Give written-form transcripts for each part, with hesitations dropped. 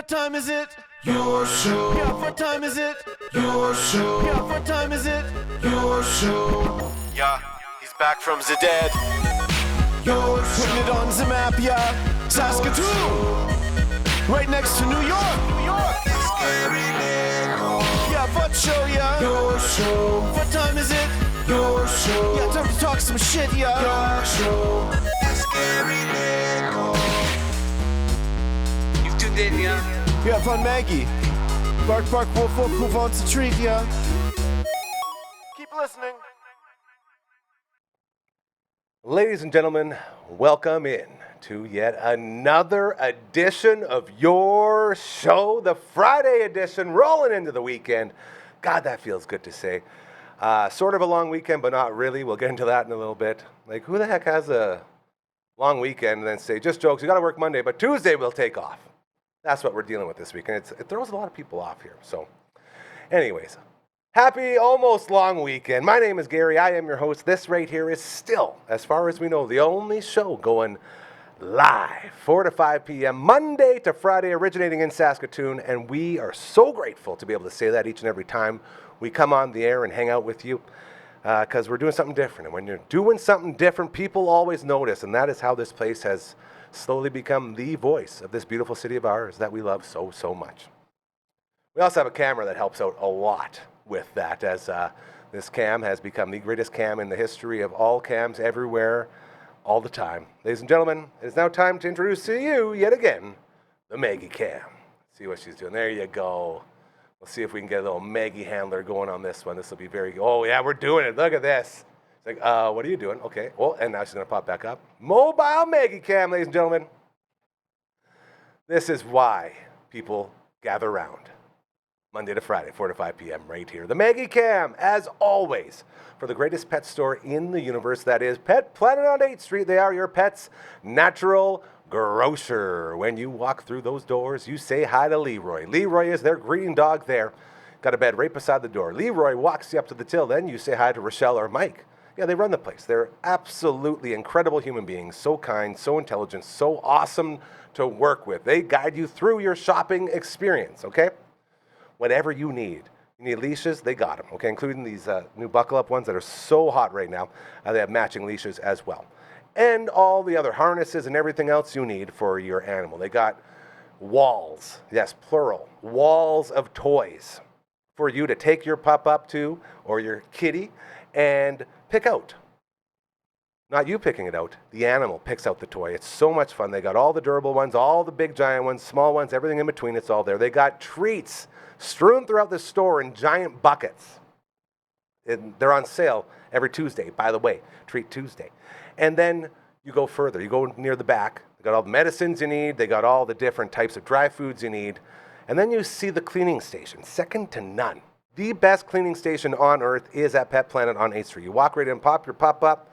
What time is it? Your show. Yeah, what time is it? Your show. Yeah, what time is it? Your show. Yeah, he's back from the dead. Your show. Putting it on the map, yeah. Saskatoon. Right next to New York. New York. Yeah, what show, yeah. Your show. What time is it? Your show. Yeah, time to talk some shit, yeah. Your show. You've tuned in, yeah. Yeah, fun Maggie. Bark, bark, wolf, wolf, who wants a treat, yeah. Keep listening. Ladies and gentlemen, welcome in to yet another edition of your show, the Friday edition, rolling into the weekend. God, that feels good to say. Sort of a long weekend, but not really. We'll get into that in a little bit. Like, who the heck has a long weekend and then say, just jokes, you got to work Monday, but Tuesday we'll take off. That's what we're dealing with this week, and it throws a lot of people off here. So, anyways, happy almost long weekend. My name is Gary. I am your host. This right here is still, as far as we know, the only show going live 4 to 5 p.m. Monday to Friday, originating in Saskatoon, and we are so grateful to be able to say that each and every time we come on the air and hang out with you, because we're doing something different. And when you're doing something different, people always notice, and that is how this place has slowly become the voice of this beautiful city of ours that we love so, so much. We also have a camera that helps out a lot with that, as this cam has become the greatest cam in the history of all cams everywhere, all the time. Ladies and gentlemen, it is now time to introduce to you, yet again, the Maggie Cam. See what she's doing. There you go. We'll see if we can get a little Maggie handler going on this one. This will be very good. Oh, yeah, we're doing it. Look at this. It's like, what are you doing? Okay. Well, and now she's going to pop back up. Mobile Maggie Cam, ladies and gentlemen. This is why people gather around Monday to Friday, 4 to 5 p.m. right here. The Maggie Cam, as always, for the greatest pet store in the universe, that is Pet Planet on 8th Street. They are your pet's natural grocer. When you walk through those doors, you say hi to Leroy. Leroy is their greeting dog there. Got a bed right beside the door. Leroy walks you up to the till. Then you say hi to Rochelle or Mike. Yeah, they run the place. They're absolutely incredible human beings. So kind, so intelligent, so awesome to work with. They guide you through your shopping experience, okay? Whatever you need. You need leashes, they got them, okay? Including these new buckle-up ones that are so hot right now. They have matching leashes as well. And all the other harnesses and everything else you need for your animal. They got walls, yes, plural, walls of toys for you to take your pup up to, or your kitty, and pick out. Not you picking it out, the animal picks out the toy. It's so much fun. They got all the durable ones, all the big giant ones, small ones, everything in between, it's all there. They got treats strewn throughout the store in giant buckets. They're on sale every Tuesday, by the way, Treat Tuesday. And then you go further. You go near the back. They got all the medicines you need. They got all the different types of dry foods you need. And then you see the cleaning station, second to none. The best cleaning station on earth is at Pet Planet on 8th Street. You walk right in, pop your pup up,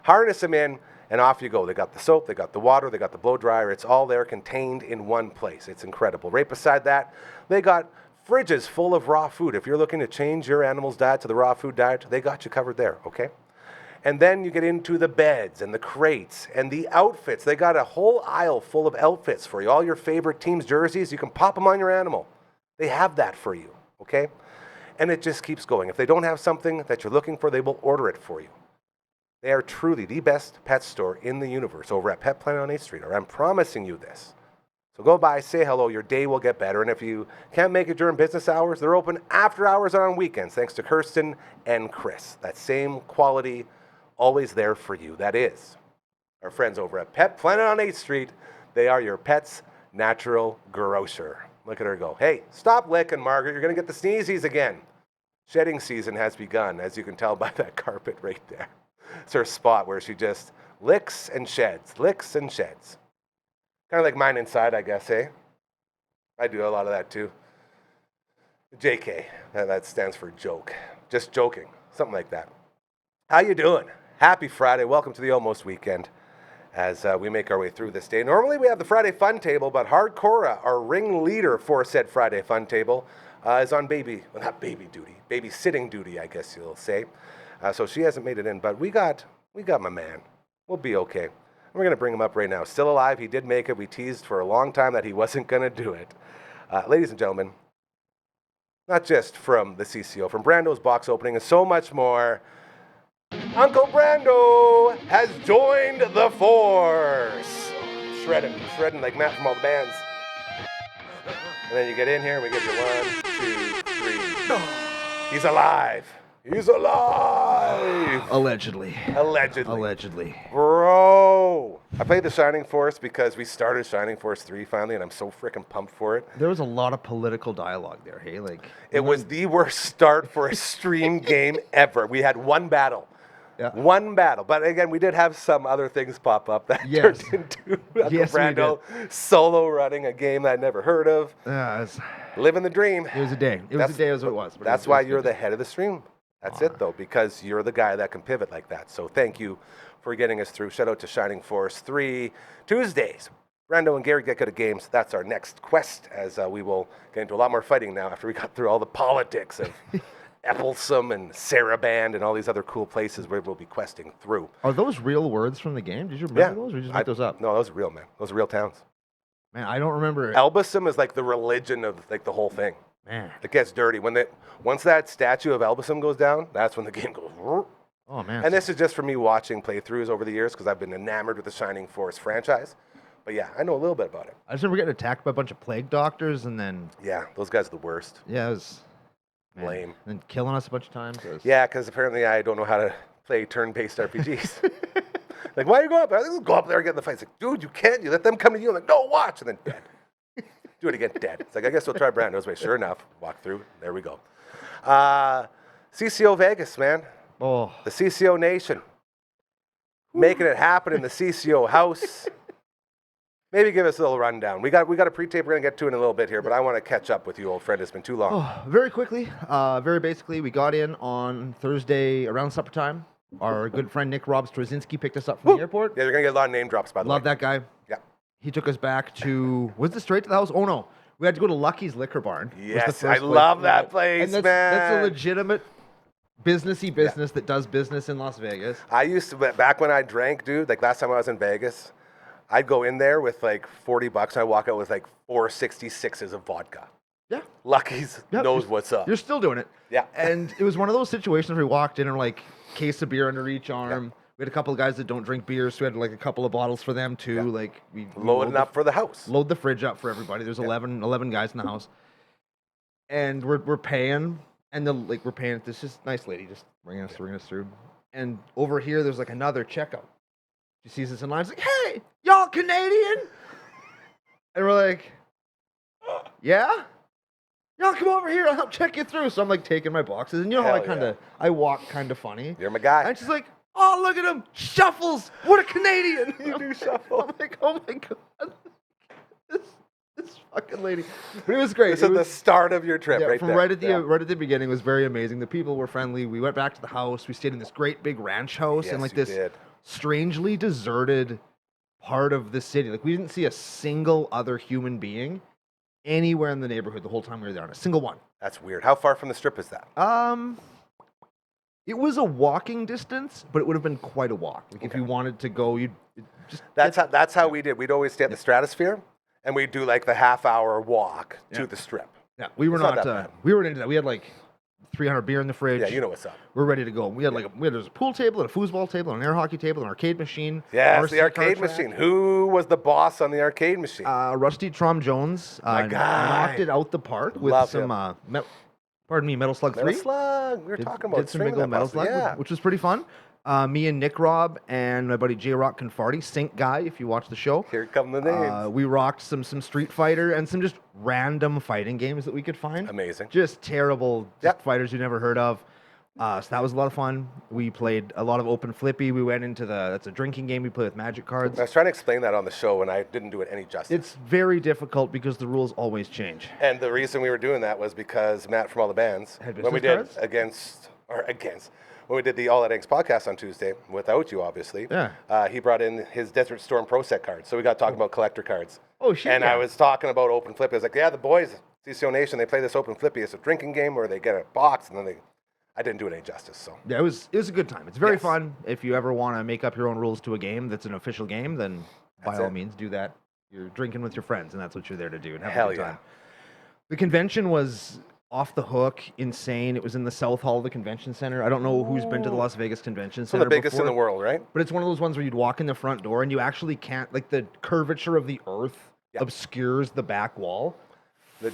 harness them in, and off you go. They got the soap, they got the water, they got the blow dryer. It's all there contained in one place. It's incredible. Right beside that, they got fridges full of raw food. If you're looking to change your animal's diet to the raw food diet, they got you covered there, okay? And then you get into the beds and the crates and the outfits. They got a whole aisle full of outfits for you. All your favorite team's jerseys, you can pop them on your animal. They have that for you, okay? And it just keeps going. If they don't have something that you're looking for, they will order it for you. They are truly the best pet store in the universe over at Pet Planet on 8th Street. Or I'm promising you this. So go by, say hello, your day will get better. And if you can't make it during business hours, they're open after hours and on weekends, thanks to Kirsten and Chris. That same quality, always there for you. That is our friends over at Pet Planet on 8th Street. They are your pet's natural grocer. Look at her go. Hey, stop licking, Margaret. You're going to get the sneezies again. Shedding season has begun, as you can tell by that carpet right there. It's her spot where she just licks and sheds, licks and sheds. Kind of like mine inside, I guess, eh? I do a lot of that too. JK, that stands for joke. Just joking, something like that. How you doing? Happy Friday. Welcome to the almost weekend as we make our way through this day. Normally we have the Friday Fun Table, but Hardcora, our ringleader for said Friday Fun Table, is on babysitting duty, I guess you'll say. So she hasn't made it in, but we got my man. We'll be okay. We're going to bring him up right now. Still alive. He did make it. We teased for a long time that he wasn't going to do it. Ladies and gentlemen, not just from the CCO, from Brando's box opening and so much more, Uncle Brando has joined the force. Shredding like Matt from all the bands. And then you get in here and we give you 1, 2, 3. He's alive. He's alive. Allegedly. Bro. I played the Shining Force because we started Shining Force 3 finally, and I'm so freaking pumped for it. There was a lot of political dialogue there, hey? It was the worst start for a stream game ever. We had one battle. Yeah. One battle. But again, we did have some other things pop up that turned into Uncle Brando solo running a game that I'd never heard of. Yeah, Living the dream. It was a day. It was what it was. That's why you're the head of the stream. That's it, though, because you're the guy that can pivot like that. So thank you for getting us through. Shout out to Shining Force 3 Tuesdays. Brando and Gary get good at games. That's our next quest, as we will get into a lot more fighting now after we got through all the politics of Epplesome and Saraband and all these other cool places where we'll be questing through. Are those real words from the game? Did you remember those, or did you just make those up? No, those are real, man. Those are real towns. Man, I don't remember. Elbasum is like the religion of like the whole thing. Man. It gets dirty. Once that statue of Elbasum goes down, that's when the game goes. Oh, man. And this is just for me watching playthroughs over the years because I've been enamored with the Shining Force franchise. But yeah, I know a little bit about it. I just remember getting attacked by a bunch of plague doctors and then... Yeah, those guys are the worst. Yeah, it was... Lame. And killing us a bunch of times. Yeah, because apparently I don't know how to play turn-based RPGs. Like, why are you going up there? Let's go up there and get in the fight. It's like, dude, you can't. You let them come to you. I'm like, no, watch. And then dead. Do it again, dead. It's like, I guess we'll try Brando's way. Sure enough, walk through. There we go. CCO Vegas, man. Oh. The CCO Nation. Making it happen in the CCO house. Maybe give us a little rundown. We got a pre-tape we're going to get to in a little bit here, but I want to catch up with you, old friend. It's been too long. Oh, very quickly, very basically, we got in on Thursday around supper time. Our good friend Nick Rob Straczynski picked us up from the airport. Yeah, you're going to get a lot of name drops, by the way. Love that guy. Yeah. He took us back to, was it straight to the house? Oh, no. We had to go to Lucky's Liquor Barn. Yes, I love that place, and man. That's a legitimate businessy business that does business in Las Vegas. I used to, back when I drank, dude, like last time I was in Vegas, I'd go in there with like $40 and I'd walk out with like 466s of vodka. Yeah. Lucky's knows what's up. You're still doing it. Yeah. And it was one of those situations where we walked in and like case of beer under each arm. Yeah. We had a couple of guys that don't drink beer, so we had like a couple of bottles for them too. Yeah. Like we loading up for the house. Load the fridge up for everybody. There's 11 guys in the house. And we're paying, and we're paying this just nice lady just bringing us through. And over here there's like another checkout. She sees us in line. She's like, "Hey, y'all Canadian?" And we're like, "Yeah? Y'all come over here. I'll help check you through." So I'm like taking my boxes, and you know how I walk kind of funny. You're my guy. And she's like, "Oh, look at him, shuffles. What a Canadian!" You do shuffle. I'm like, "Oh my god, this fucking lady." But it was great. This is the start of your trip, right from there. Right at the beginning, it was very amazing. The people were friendly. We went back to the house. We stayed in this great big ranch house in like this strangely deserted part of the city. Like we didn't see a single other human being anywhere in the neighborhood the whole time we were there, not a single one. That's weird. How far from the strip is that? It was a walking distance, but it would have been quite a walk. Like if you wanted to go, you'd just. That's how we did. We'd always stay at the Stratosphere, and we'd do like the half-hour walk to the strip. Yeah, we were not we weren't into that. We had like 300 beer in the fridge. Yeah, you know what's up. We're ready to go. We had there's a pool table, and a foosball table, and an air hockey table, an arcade machine. Yes, the arcade machine. Who was the boss on the arcade machine? Rusty Trom Jones. My guy. Knocked it out the park with some Metal Slug 3. Metal Slug. We were talking about did some Metal Slug, which was pretty fun. Me and Nick Rob and my buddy J-Rock Confarty, Sync Guy, if you watch the show. Here come the names. We rocked some Street Fighter and some just random fighting games that we could find. Amazing. Just terrible fighters you never heard of. So that was a lot of fun. We played a lot of Open Flippy. We went into that's a drinking game we play with magic cards. I was trying to explain that on the show and I didn't do it any justice. It's very difficult because the rules always change. And the reason we were doing that was because Matt from all the bands, when we did when we did the All That Eggs podcast on Tuesday, without you obviously, he brought in his Desert Storm Pro Set cards. So we got talking about collector cards. Oh shit! And I was talking about Open Flippy. I was like, yeah, the boys, CCO Nation, they play this Open Flippy. It's a drinking game where they get a box and then I didn't do it any justice. So yeah, it was a good time. It's very fun. If you ever want to make up your own rules to a game that's an official game, then by all means do that. You're drinking with your friends, and that's what you're there to do. And have a good time. The convention was off the hook, insane. It was in the South Hall of the Convention Center. I don't know who's been to the Las Vegas Convention It's Center one of the biggest before, in the world, right? but it's one of those ones where you'd walk in the front door and you actually can't, like the curvature of the earth obscures the back wall.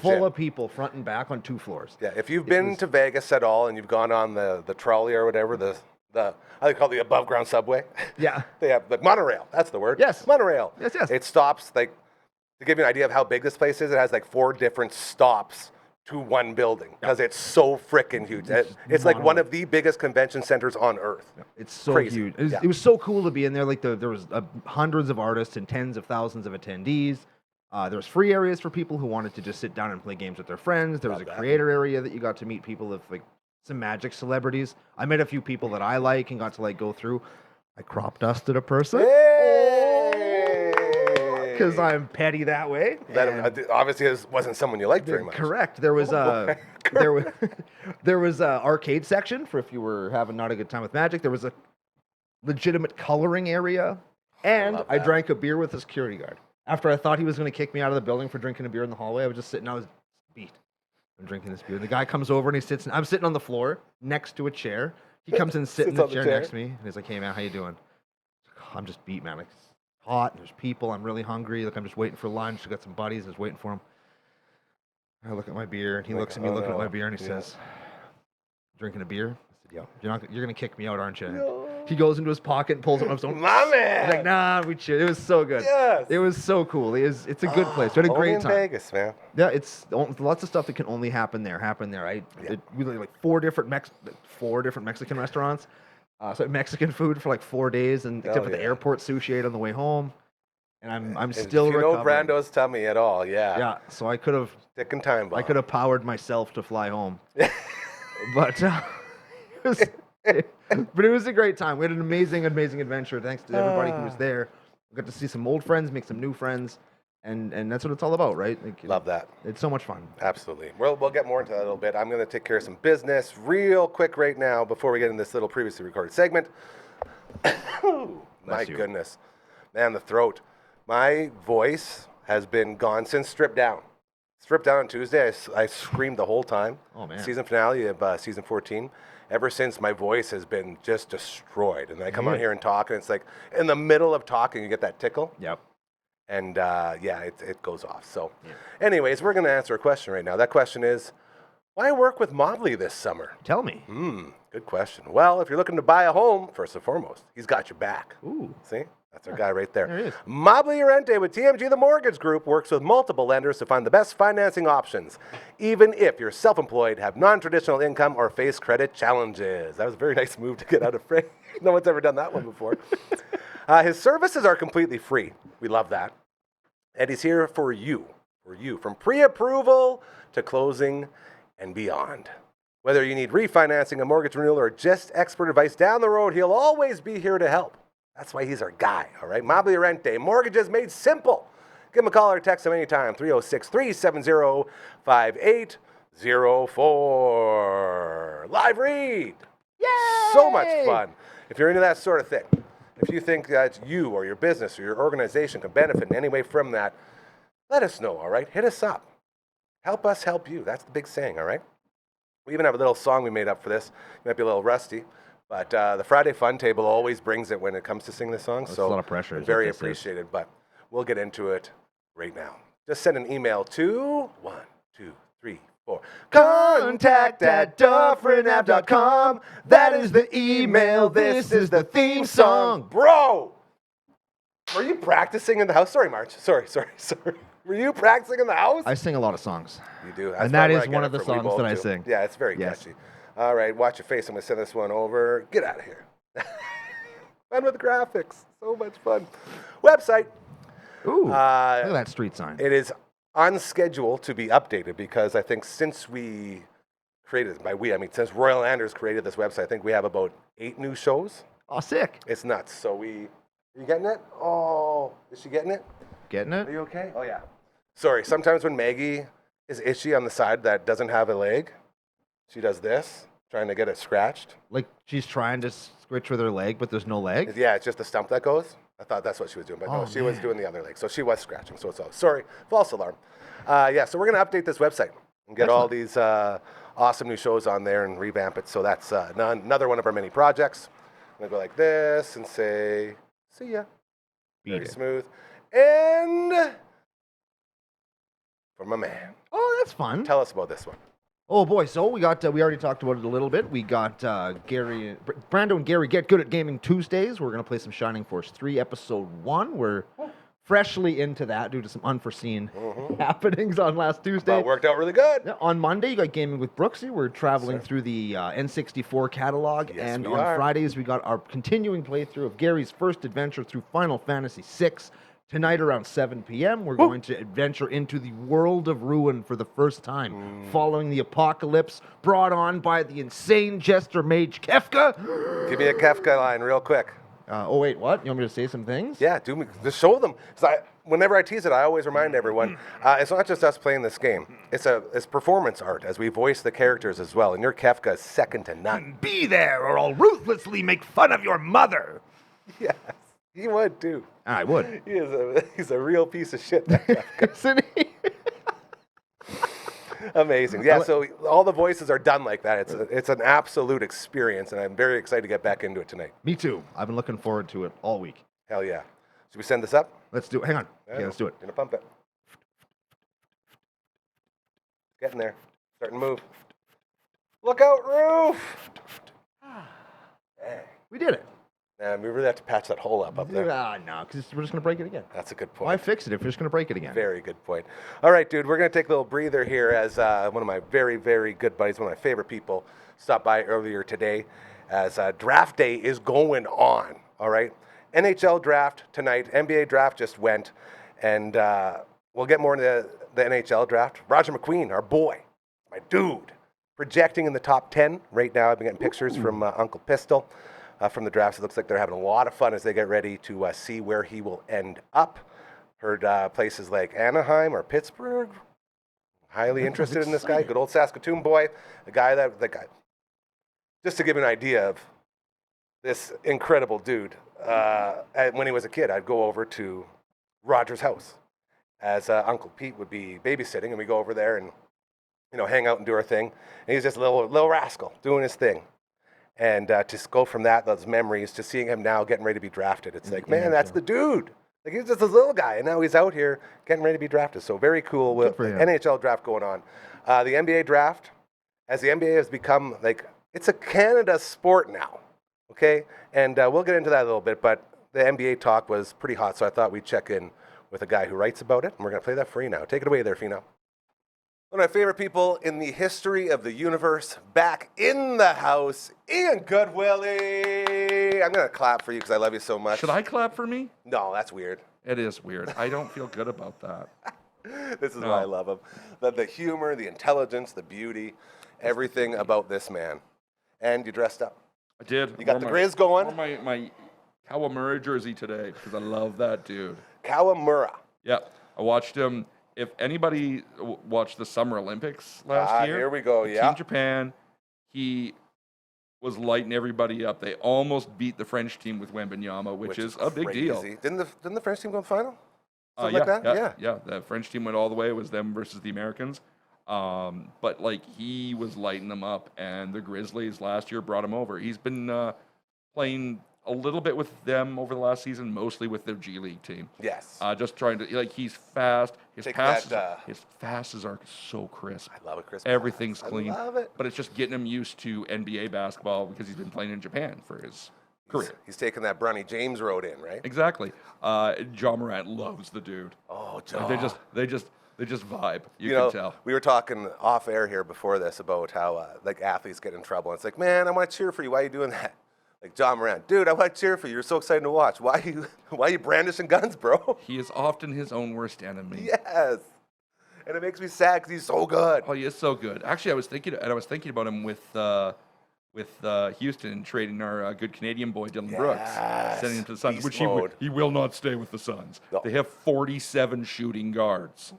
Full of people front and back on 2 floors. Yeah, if you've been to Vegas at all and you've gone on the trolley or whatever, I call it the above ground subway. Yeah. They have the monorail. That's the word. Yes. Monorail. Yes. It stops, like, to give you an idea of how big this place is, it has like 4 different stops to one building because it's so freaking huge. It's like one of the biggest convention centers on earth. It's so Crazy. huge. It was so cool to be in there. Like there was hundreds of artists and tens of thousands of attendees. There was free areas for people who wanted to just sit down and play games with their friends. There was a creator area that you got to meet people of like some Magic celebrities. I met a few people that I like and got to like go through. I crop dusted a person. Because I'm petty that way. That obviously wasn't someone you liked very much. Correct. There was a there was a arcade section for if you were having not a good time with Magic. There was a legitimate coloring area, and I drank a beer with the security guard. After I thought he was going to kick me out of the building for drinking a beer in the hallway, I was just sitting. I was beat. I'm drinking this beer. The guy comes over and he sits. I'm sitting on the floor next to a chair. He comes and sits in the chair next to me, and he's like, "Hey man, how you doing?" I'm just beat, man. Like, it's hot. There's people. I'm really hungry. Like I'm just waiting for lunch. I got some buddies. I was waiting for him. I look at my beer, and he looks at me, looking at my beer, and he says, "Drinking a beer?" I said, "Yeah." You're gonna kick me out, aren't you? No. He goes into his pocket and pulls up. I'm my man. Like, nah, we chill. It was so good. Yes. It was so cool. It's a good place. We had a great time. Vegas, man. Yeah, it's lots of stuff that can only happen there. We like 4 different Mexican restaurants. So Mexican food for like 4 days, and except for the airport sushi ate on the way home. And I'm still recovering. If you know Brando's tummy at all, Yeah, so I could have ticking time bomb. I could have powered myself to fly home. But it was a great time. We had an amazing adventure. Thanks to everybody who was there. We got to see some old friends, make some new friends, and that's what it's all about, right? Like, love that. It's so much fun. Absolutely. We'll get more into that a little bit. I'm going to take care of some business real quick right now before we get in this little previously recorded segment. My goodness. Man, the throat. My voice has been gone since Stripped Down. Stripped Down on Tuesday, I screamed the whole time. Oh, man. Season finale of season 14. Ever since, my voice has been just destroyed. And then I come on here and talk, and it's like in the middle of talking, you get that tickle. Yep. And it goes off. So, anyways, we're going to answer a question right now. That question is, why work with Mobley this summer? Tell me. Good question. Well, if you're looking to buy a home, first and foremost, he's got your back. Ooh. See? That's our guy right there. There he is. Mobley Rente with TMG The Mortgage Group works with multiple lenders to find the best financing options, even if you're self-employed, have non-traditional income, or face credit challenges. That was a very nice move to get out of frame. No one's ever done that one before. His services are completely free. We love that. And he's here for you, from pre-approval to closing and beyond. Whether you need refinancing, a mortgage renewal, or just expert advice down the road, he'll always be here to help. That's why he's our guy, all right? Mobley Rente, mortgages made simple. Give him a call or text him anytime, 306-370-5804. Live read. Yay! So much fun. If you're into that sort of thing, if you think that you or your business or your organization can benefit in any way from that, let us know, all right? Hit us up. Help us help you. That's the big saying, all right? We even have a little song we made up for this. It might be a little rusty. But the Friday Fun Table always brings it when it comes to singing this song. That's a lot of pressure. Very appreciated, but we'll get into it right now. Just send an email to 1-2-3-4 contact@dufferinav.com. That is the email. This is the theme song. Bro! Were you practicing in the house? Sorry, March. Sorry. Were you practicing in the house? I sing a lot of songs. You do? And that is one of the songs that I sing. Yeah, it's very catchy. All right, watch your face. I'm going to send this one over. Get out of here. Fun with graphics. So much fun. Website. Ooh, look at that street sign. It is on schedule to be updated because I think since we created, by we, I mean since Royal Anders created this website, I think we have about 8 new shows. Oh, sick. It's nuts. So are you getting it? Oh, is she getting it? Getting it? Are you okay? Oh, yeah. Sorry, sometimes when Maggie is itchy on the side that doesn't have a leg, she does this, trying to get it scratched. Like she's trying to scratch with her leg, but there's no leg? Yeah, it's just the stump that goes. I thought that's what she was doing, but no, she was doing the other leg. So she was scratching. So it's all, sorry, false alarm. So we're going to update this website. and get all these awesome new shows on there and revamp it. So that's another one of our many projects. I'm going to go like this and say, see ya. Very smooth. And for my man. Oh, that's fun. Tell us about this one. Oh boy, so we already talked about it a little bit. We got Brando and Gary Get Good at Gaming Tuesdays. We're going to play some Shining Force 3 Episode 1. We're freshly into that due to some unforeseen happenings on last Tuesday. Well, it worked out really good. Yeah, on Monday, you got Gaming with Brooksy. We're traveling through the N64 catalog. Yes, and we on are. Fridays, we got our continuing playthrough of Gary's first adventure through Final Fantasy VI. Tonight around 7 p.m., we're going to adventure into the world of ruin for the first time, following the apocalypse brought on by the insane jester mage Kefka. Give me a Kefka line real quick. Oh, wait, what? You want me to say some things? Yeah, just show them. Whenever I tease it, I always remind everyone, it's not just us playing this game. It's performance art, as we voice the characters as well, and your Kefka is second to none. Be there, or I'll ruthlessly make fun of your mother. Yes, he would, too. I would. He's a real piece of shit, that Kefka. Isn't he? Amazing. Yeah, so all the voices are done like that. It's an absolute experience, and I'm very excited to get back into it tonight. Me too. I've been looking forward to it all week. Hell yeah. Should we send this up? Let's do it. Hang on. Okay, let's do it. Gonna pump it. Getting there. Starting to move. Look out, roof! Dang. We did it. Man, we really have to patch that hole up there. No, because we're just going to break it again. That's a good point. Why fix it if you're just going to break it again? Very good point. All right, dude, we're going to take a little breather here as one of my very, very good buddies, one of my favorite people, stopped by earlier today as draft day is going on, all right? NHL draft tonight. NBA draft just went, and we'll get more into the NHL draft. Roger McQueen, our boy, my dude, projecting in the top 10 right now. I've been getting pictures from Uncle Pistol. From the draft. It looks like they're having a lot of fun as they get ready to see where he will end up. Heard places like Anaheim or Pittsburgh. Highly interested in this guy. Good old Saskatoon boy. The guy. Just to give you an idea of this incredible dude, when he was a kid, I'd go over to Roger's house as Uncle Pete would be babysitting, and we go over there and hang out and do our thing. And he's just a little rascal doing his thing. And to go from those memories to seeing him now getting ready to be drafted, it's like, man, that's the dude. Like, he's just this little guy, and now he's out here getting ready to be drafted. So very cool with the NHL draft going on. The NBA draft, as the NBA has become, it's a Canada sport now, okay? And we'll get into that a little bit, but the NBA talk was pretty hot, so I thought we'd check in with a guy who writes about it, and we're going to play that for you now. Take it away there, Fino. One of my favorite people in the history of the universe, back in the house, Ian Goodwillie. I'm going to clap for you because I love you so much. Should I clap for me? No, that's weird. It is weird. I don't feel good about that. This is why I love him. The humor, the intelligence, the beauty, everything about this man. And you dressed up. I did. You got the Grizz going? I wore my Kawamura jersey today because I love that dude. Kawamura. Yeah. I watched him. If anybody watched the Summer Olympics last year, here we go. Yeah, Team Japan, he was lighting everybody up. They almost beat the French team with Wembanyama, which is a big deal. Didn't the French team go to the final? Yeah, like that? Yeah. The French team went all the way. It was them versus the Americans. But he was lighting them up, and the Grizzlies last year brought him over. He's been playing a little bit with them over the last season, mostly with their G League team. Yes. Just trying to, he's fast. His passes are so crisp. I love it, crisp. Everything's clean. I love it. But it's just getting him used to NBA basketball because he's been playing in Japan for his career. He's taking that Bronny James road in, right? Exactly. John Morant loves the dude. Oh, John. They just vibe. You can tell. We were talking off air here before this about how athletes get in trouble. And it's like, man, I want to cheer for you. Why are you doing that? Like John Morant, dude, I want to cheer for you. You're so excited to watch. Why are you brandishing guns, bro? He is often his own worst enemy. Yes, and it makes me sad because he's so good. Oh, he is so good. Actually, I was thinking about him with Houston trading our good Canadian boy Dylan Brooks, sending him to the Suns, which he will not stay with the Suns. No. They have 47 shooting guards.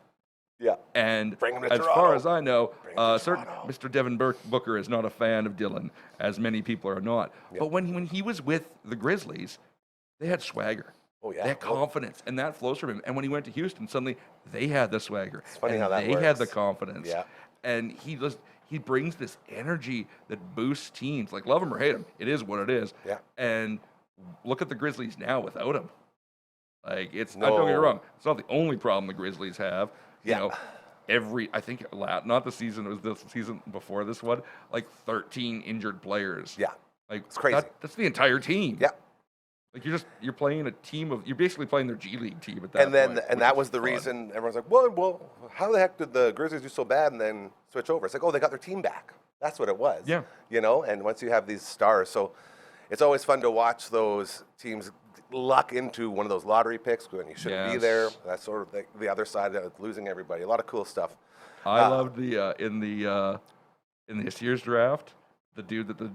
Yeah. And as far as I know, Mr. Devin Booker is not a fan of Dylan, as many people are not. Yeah. But when he was with the Grizzlies, they had swagger. Oh, yeah. They had confidence, and that flows from him. And when he went to Houston, suddenly they had the swagger. It's funny how that works. They had the confidence. Yeah. and he brings this energy that boosts teams. Like, love him or hate him, it is what it is. Yeah. And look at the Grizzlies now without him. Like, don't get me No. wrong, it's not the only problem the Grizzlies have. Yeah. You know, I think not the season, it was the season before this one, like 13 injured players. Yeah. Like, It's crazy. That's the entire team. Yeah. Like, you're playing a team of, you're basically playing their G League team at that point. And that was the reason everyone's like, well, how the heck did the Grizzlies do so bad and then switch over? It's like, oh, they got their team back. That's what it was. Yeah. You know, and once you have these stars, so it's always fun to watch those teams luck into one of those lottery picks when you shouldn't be there. That's sort of the other side of losing everybody. A lot of cool stuff. I loved in this year's draft, the dude that the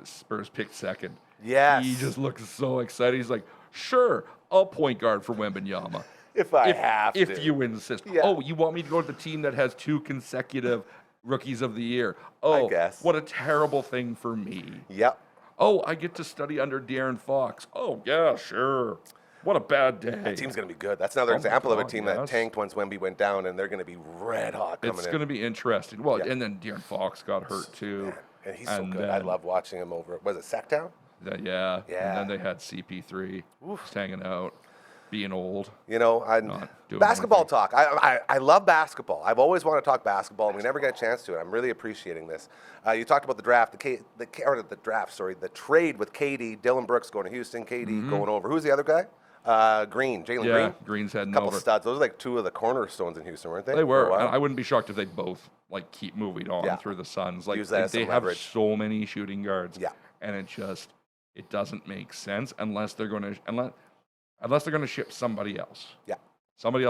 Spurs picked second. Yes. He just looks so excited. He's like, sure, I'll point guard for Wembanyama. If I have to. If you insist. Yeah. Oh, you want me to go to the team that has 2 consecutive Rookies of the Year? Oh, I guess. What a terrible thing for me. Yep. Oh, I get to study under De'Aaron Fox. Oh, yeah, sure. What a bad day. That team's going to be good. That's another Oh my example of a God, team that yes. tanked once Wemby went down, and they're going to be red hot coming in. It's going to be interesting. Well, Yeah. and then De'Aaron Fox got hurt too. And he's so good. I love watching him over. Was it Sacktown? Yeah. Yeah. And then they had CP3 just hanging out, being old. You know, Not doing basketball anything. talk. I love basketball. I've always wanted to talk basketball, and we never get a chance to. And I'm really appreciating this. You talked about the draft, the trade with KD, Dylan Brooks going to Houston, KD going over. Who's the other guy? Jalen Green. Yeah, Green's heading Couple over. studs. Those are like 2 of the cornerstones in Houston, weren't they? They For a were. while? And I wouldn't be shocked if they both like keep moving on Yeah. through the Suns. Like Use that as they some have leverage. so many shooting guards. Yeah. And it doesn't make sense unless they're going to ship somebody else. Yeah. Somebody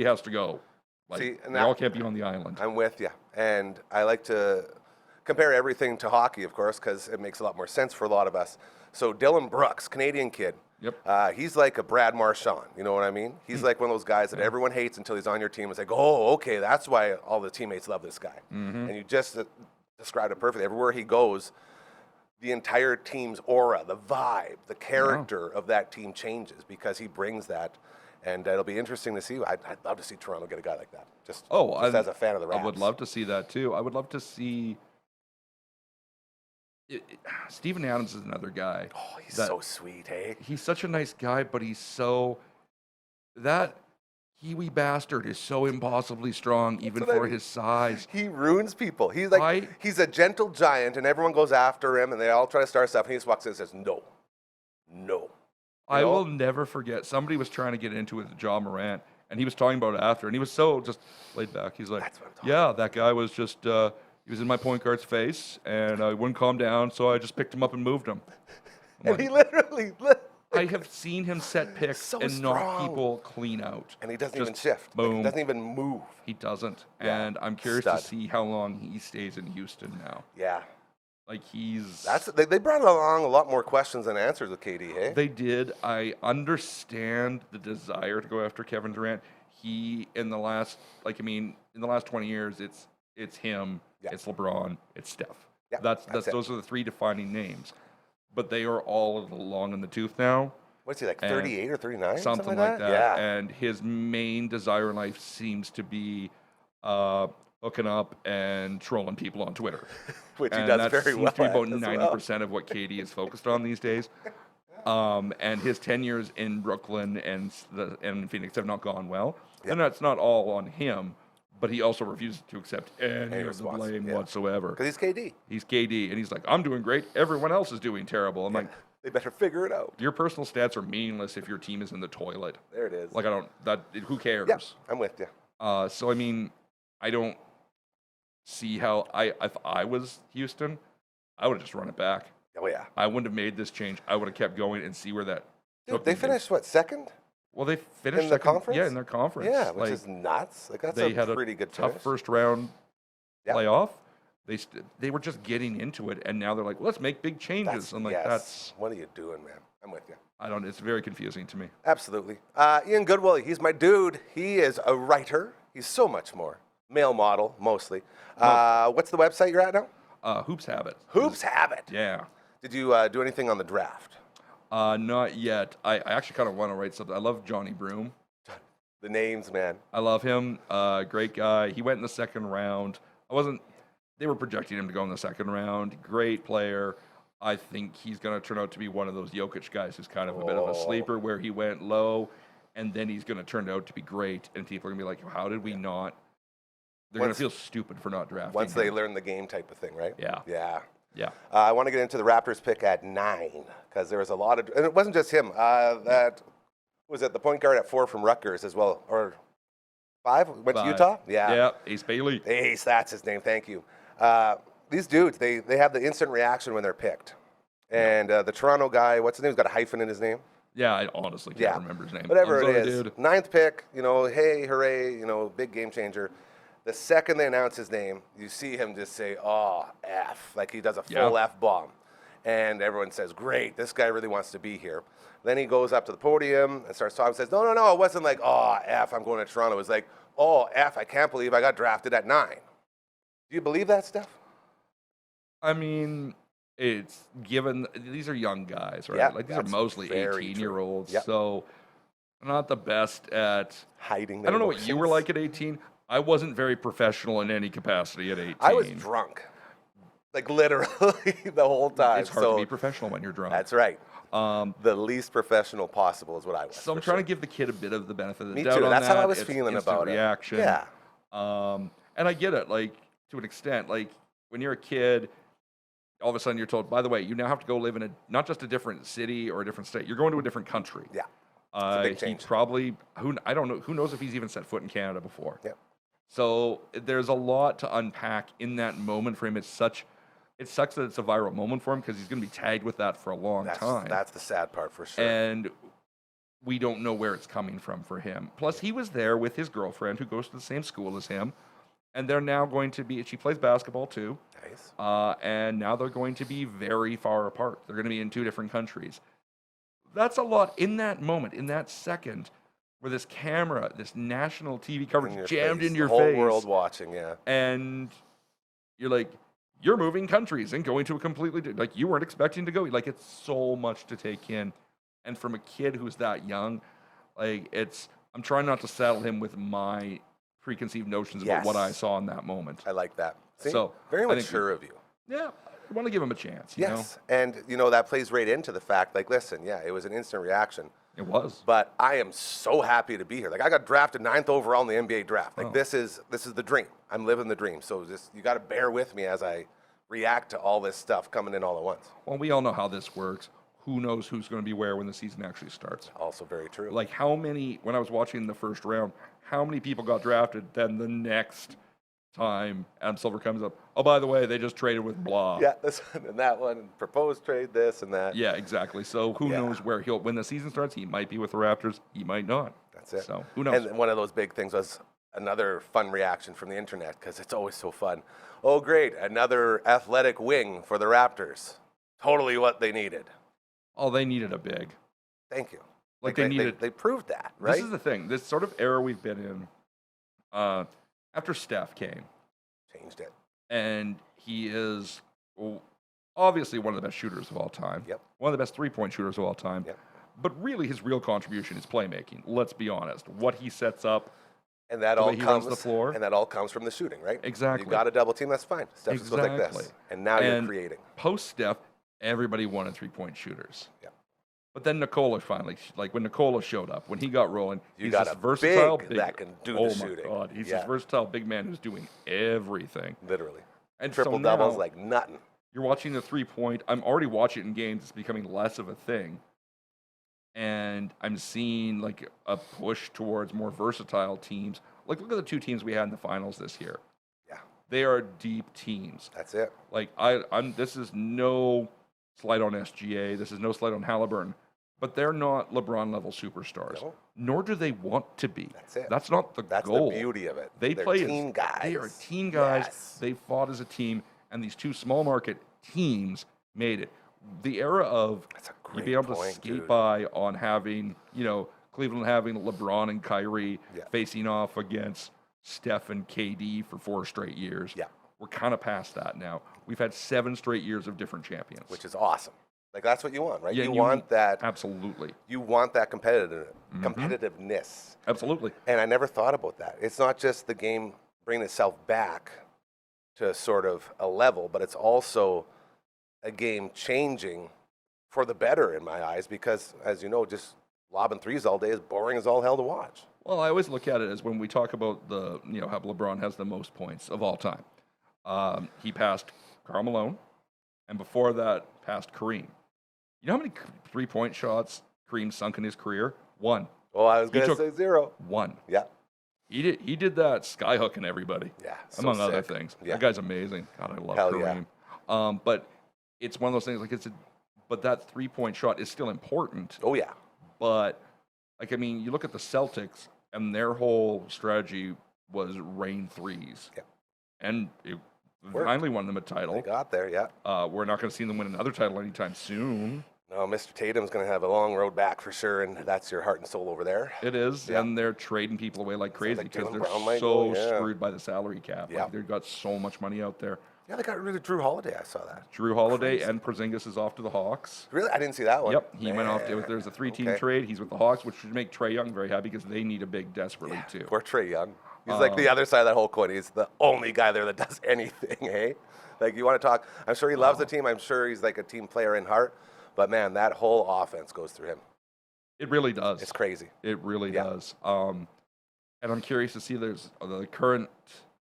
has to go. Like, See, and they that- all can't be on the island. I'm with you. And I like to compare everything to hockey, of course, because it makes a lot more sense for a lot of us. So Dylan Brooks, Canadian kid. Yep. He's like a Brad Marchand. You know what I mean? He's like one of those guys that everyone hates until he's on your team. It's like, oh, okay, that's why all the teammates love this guy. And you just described it perfectly. Everywhere he goes, the entire team's aura, the vibe, the character of that team changes because he brings that. And it'll be interesting to see. I'd love to see Toronto get a guy like that. Just as a fan of the Raps. I would love to see that too. I would love to see. Steven Adams is another guy. Oh, he's so sweet, hey? He's such a nice guy, but that Kiwi bastard is so impossibly strong, even what I for mean. his size. He ruins people. He's like, he's a gentle giant, and everyone goes after him, and they all try to start stuff, and he just walks in and says, no. I will never forget. Somebody was trying to get into it with John Morant, and he was talking about it after, and he was so just laid back. He's like, That's what I'm talking yeah, that guy was just, he was in my point guard's face, and I wouldn't calm down, so I just picked him up and moved him. And he literally... I have seen him set picks So and knock strong. people clean out. And he doesn't Just even shift. Boom. Like, he doesn't even move. He doesn't. Yeah. And I'm curious Stud. to see how long he stays in Houston now. Yeah. Like he's... They brought along a lot more questions than answers with KD, hey? They did. I understand the desire to go after Kevin Durant. He, in the last 20 years, it's him, it's LeBron, it's Steph. Yeah, That's that's it. those are the 3 defining names. But they are all long in the tooth now. What's he, like And 38 or 39? Something like that. Yeah. And his main desire in life seems to be hooking up and trolling people on Twitter. Which he And does that very seems well to be about at as 90% of what KD is focused on these days. And his tenures in Brooklyn and Phoenix have not gone well. Yep. And that's not all on him, but he also refuses to accept any of the response, blame yeah. whatsoever. Because he's KD. He's KD, and he's like, I'm doing great. Everyone else is doing terrible. I'm like, They better figure it out. your personal stats are meaningless if your team is in the toilet. There it is. Like, who cares? Yeah, I'm with you. So, I mean, I don't see how if I was Houston, I would have just run it back. Oh, yeah. I wouldn't have made this change. I would have kept going and see where that Dude, took they me. finished, what, second? Well, they finished in the second- conference? Yeah, in their conference. Yeah, which Like, is nuts. Like, that's they a had pretty good tough finish. first round Yeah. playoff. They were just getting into it, and now they're like, let's make big changes. I'm like, yes. What are you doing, man? I'm with you. I don't. It's very confusing to me. Absolutely. Ian Goodwillie, he's my dude. He is a writer. He's so much more. Male model, mostly. What's the website you're at now? Hoops Habit. Hoops Habit. Yeah. Did you do anything on the draft? Not yet. I actually kind of want to write something. I love Johnny Broom. The names, man. I love him. Great guy. He went in the second round. They were projecting him to go in the second round. Great player. I think he's going to turn out to be one of those Jokic guys who's kind of a bit of a sleeper where he went low, and then he's going to turn out to be great, and people are going to be like, how did we not? They're going to feel stupid for not drafting Once him. they learn the game type of thing, right? Yeah. Yeah. Yeah. I want to get into the Raptors pick at 9 because there was a lot of, and it wasn't just him. That was it. The point guard at 4 from Rutgers as well, or 5 went to Utah. Yeah. Ace Bailey. Ace, that's his name. Thank you. These dudes, they have the instant reaction when they're picked. And the Toronto guy, what's his name? He's got a hyphen in his name. Yeah, I honestly can't remember his name. Whatever I'm it sorry, is. dude. 9th pick, hey, hooray, big game changer. The second they announce his name, you see him just say, oh, F, like he does a full F bomb. And everyone says, great, this guy really wants to be here. Then he goes up to the podium and starts talking, says, no, it wasn't like, oh, F, I'm going to Toronto. It was like, oh, F, I can't believe I got drafted at 9. Do you believe that stuff? I mean, it's given, these are young guys, right? Yeah, Like, these are mostly very 18-year-olds. Yep. So, not the best at Hiding I their don't know what you were emotions. like at 18. I wasn't very professional in any capacity at 18. I was drunk, like literally the whole time. It's hard to be professional when you're drunk. That's right. The least professional possible is what I was. So I'm trying to give the kid a bit of the benefit of the Me doubt too. on That's that. how I was It's feeling instant about reaction. it. Yeah. And I get it, like, to an extent. Like, when you're a kid, all of a sudden you're told, by the way, you now have to go live in not just a different city or a different state. You're going to a different country. Yeah. It's a big He change. probably, I don't know, who knows if he's even set foot in Canada before. Yeah. So there's a lot to unpack in that moment for him. It sucks that it's a viral moment for him because he's going to be tagged with that for a long time. That's the sad part for sure. And we don't know where it's coming from for him. Plus, he was there with his girlfriend who goes to the same school as him. And they're now going to be, she plays basketball too. Nice. And now they're going to be very far apart. They're going to be in 2 different countries. That's a lot in that moment, in that second, where this camera, this national TV coverage jammed in your the whole face. world watching, yeah. And you're like, you're moving countries and going to a completely different, like you weren't expecting to go. Like, it's so much to take in. And from a kid who's that young, like, I'm trying not to saddle him with my preconceived notions about what I saw in that moment. I like that. See? So, very I think mature of you. Yeah, I want to give him a chance. You know? And that plays right into the fact, like, listen, yeah, it was an instant reaction. It was. But I am so happy to be here. Like, I got drafted 9th overall in the NBA draft. Like, this is the dream. I'm living the dream. So just you got to bear with me as I react to all this stuff coming in all at once. Well, we all know how this works. Who knows who's going to be where when the season actually starts? Also very true. Like, when I was watching the first round, how many people got drafted, then the next time Adam Silver comes up, oh, by the way, they just traded with blah. Yeah, this one and that one, proposed trade, this and that. Yeah, exactly. So who knows where when the season starts, he might be with the Raptors, he might not. That's it. So who knows? And one of those big things was another fun reaction from the internet, because it's always so fun. Oh, great, another athletic wing for the Raptors. Totally what they needed. Oh, they needed a big. Thank you. Like they needed. They proved that, right? This is the thing. This sort of era we've been in, after Steph came. Changed it. And he is obviously one of the best shooters of all time. Yep. One of the best three-point shooters of all time. Yep. But really, his real contribution is playmaking. Let's be honest. What he sets up, and that the all way he comes runs the floor. And that all comes from the shooting, right? Exactly. You got a double team, that's fine. Steph just goes like this, and now you're creating. Post Steph, everybody wanted three-point shooters. Yeah. But then Nikola finally, like when Nikola showed up, when he got rolling, You he's got this a versatile big that can do oh the my shooting. God, he's this versatile big man who's doing everything. Literally. And Triple so doubles now, like nothing. You're watching the three-point. I'm already watching it in games. It's becoming less of a thing. And I'm seeing like a push towards more versatile teams. Like, look at the 2 teams we had in the finals this year. Yeah. They are deep teams. That's it. Like, this is no slight on SGA. This is no slight on Halliburton. But they're not LeBron-level superstars. No. Nor do they want to be. That's it. That's not the That's goal. the beauty of it. They're team guys. They are team guys. Yes. They fought as a team, and these 2 small market teams made it. The era of That's a you'd great be able to point, skate dude. by on having, Cleveland having LeBron and Kyrie facing off against Steph and KD for 4 straight years. Yeah. We're kind of past that now. We've had 7 straight years of different champions. Which is awesome. Like, that's what you want, right? Yeah, you want that. Absolutely. You want that competitiveness. Absolutely. And I never thought about that. It's not just the game bringing itself back. to sort of a level, but it's also a game changing for the better in my eyes because, as you know, just lobbing threes all day is boring as all hell to watch. Well, I always look at it as when we talk about the, how LeBron has the most points of all time. He passed Karl Malone, and before that, passed Kareem. You know how many 3-point shots Kareem sunk in his career? 1. Oh, I was going to say 0. 1. Yeah. He did that skyhooking everybody. Yeah. So among other sick. things. Yeah. That guy's amazing. God, I love Hell Kareem. yeah. But it's one of those things but that 3-point shot is still important. Oh, yeah. But you look at the Celtics and their whole strategy was rain threes. Yeah. And it Worked. finally won them a title. They got there, yeah. We're not going to see them win another title anytime soon. No, Mr. Tatum's going to have a long road back for sure, and that's your heart and soul over there. It is, Yeah. and they're trading people away like crazy like because Jaylen they're Brown might so go, yeah. screwed by the salary cap. Yeah. Like, they've got so much money out there. Yeah, they got rid of Drew Holiday. I saw that. Drew Holiday Crazy. and Porzingis is off to the Hawks. Really? I didn't see that one. Yep, he went off. There's a 3-team Okay. trade. He's with the Hawks, which should make Trae Young very happy because they need a big desperately Yeah, too. poor Trae Young. He's like the other side of that whole coin. He's the only guy there that does anything, hey? Like, you want to talk, I'm sure he loves the team. I'm sure he's like a team player in heart. But, man, that whole offense goes through him. It really does. It's crazy. It really Yeah. does. And I'm curious to see. The current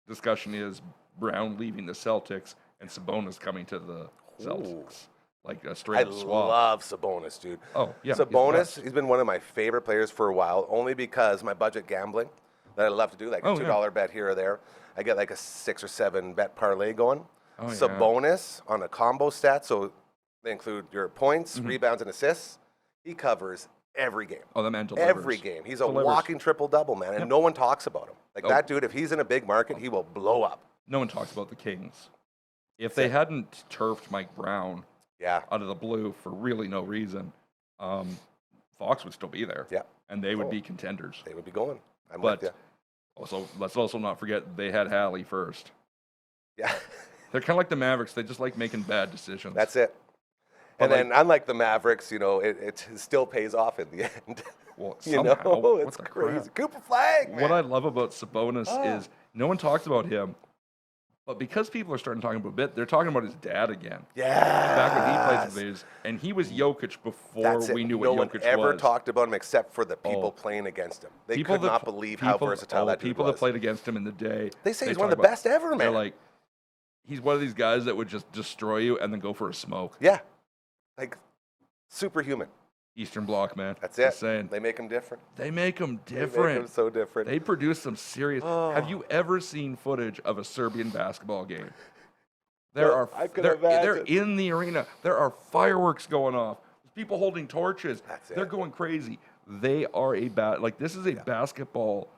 discussion is Brown leaving the Celtics and Sabonis coming to the Celtics, like a straight I swap. love Sabonis, dude. Oh yeah, he's the Sabonis, best. he's been one of my favorite players for a while, only because my budget gambling that I love to do, like a Oh, $2 bet here or there. I get like a 6 or 7 bet parlay going. Oh, yeah. Sabonis on a combo stat, so they include your points, Mm-hmm. rebounds, and assists. He covers every game. Oh, that man delivers. Every game. He's a Delivers. walking triple-double, man, and Yep. no one talks about him. Like Oh. that dude, if he's in a big market, he will blow up. No one talks about the Kings. If they hadn't turfed Mike Brown Yeah. out of the blue for really no reason, Fox would still be there. Yeah. And they would Oh. be contenders. They would be going. I'm But with you. also, let's also not forget they had Hallie first. Yeah. They're kind of like the Mavericks. They just like making bad decisions. That's it. But And then, unlike the Mavericks, it still pays off in the end. Well, you somehow, know, what it's the crazy. crap? Cooper Flag, man. What I love about Sabonis Oh. is no one talks about him, but because people are starting talking about it, they're talking about his dad again. yeah. Back when he played for the Raiders, and he was Jokic before That's it. we knew no what one Jokic ever was. talked about him except for the people Oh. playing against him. They People could that not pl- believe how people- versatile that dude people was. that played against him in the day. They say he's one talk of the about- best ever, They're man. like, he's one of these guys that would just destroy you and then go for a smoke. Yeah. Like, superhuman. Eastern Bloc, man. That's Just it. saying. They make him different. They make him They make him different. so different. They produce some serious. Oh. Have you ever seen footage of a Serbian basketball game? There Well, are. I could they're imagine. in the arena. There are fireworks going off. There's people holding torches. That's They're it. going crazy. They are this is a basketball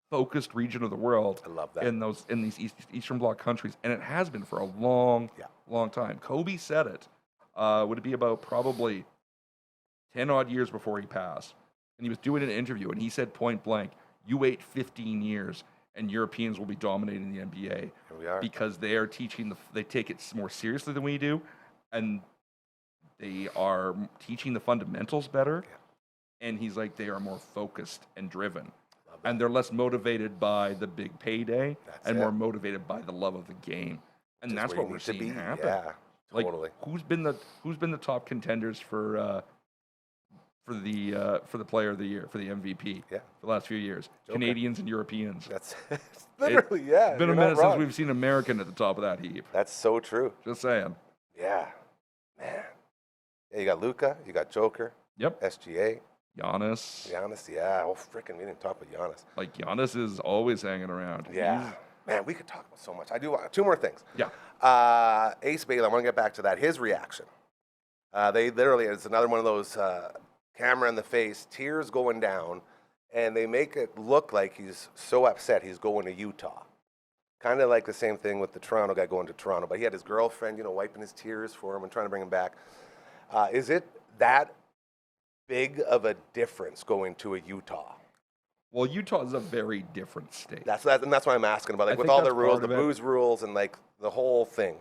focused region of the world. I love that. In these Eastern Bloc countries, and it has been for a long, Yeah. long time. Kobe said it. Would it be about probably 10 odd years before he passed? And he was doing an interview, and he said point blank, "You wait 15 years, and Europeans will be dominating the NBA Here we are. because they are they take it more seriously than we do, and they are teaching the fundamentals better." Yeah. And he's like, they are more focused and driven. Love that. And they're less motivated by the big payday That's and it. more motivated by the love of the game. And Just that's where what you we're need to seeing be. happen. Yeah, Like, totally. who's been the top contenders for the player of the year, for the MVP? Yeah. For the last few years, Joker. Canadians and Europeans. That's literally, yeah. It's been a you're not minute since wrong. we've seen American at the top of that heap. That's so true. Just saying. Yeah. Man. Yeah, you got Luca, you got Joker, Yep. SGA, Giannis. Giannis. Yeah. Oh, freaking, we didn't talk about Giannis. Like, Giannis is always hanging around. Yeah. He's- Man, we could talk about so much. I do want 2 more things. yeah. Ace Bailey, I want to get back to that. His reaction. They literally, it's another one of those camera in the face, tears going down, and they make it look like he's so upset he's going to Utah. Kind of like the same thing with the Toronto guy going to Toronto, but he had his girlfriend, wiping his tears for him and trying to bring him back. Is it that big of a difference going to a Utah? Well, Utah is a very different state. And that's why I'm asking about, like, I with think all the that's rules, part the of it. booze rules, and like the whole thing.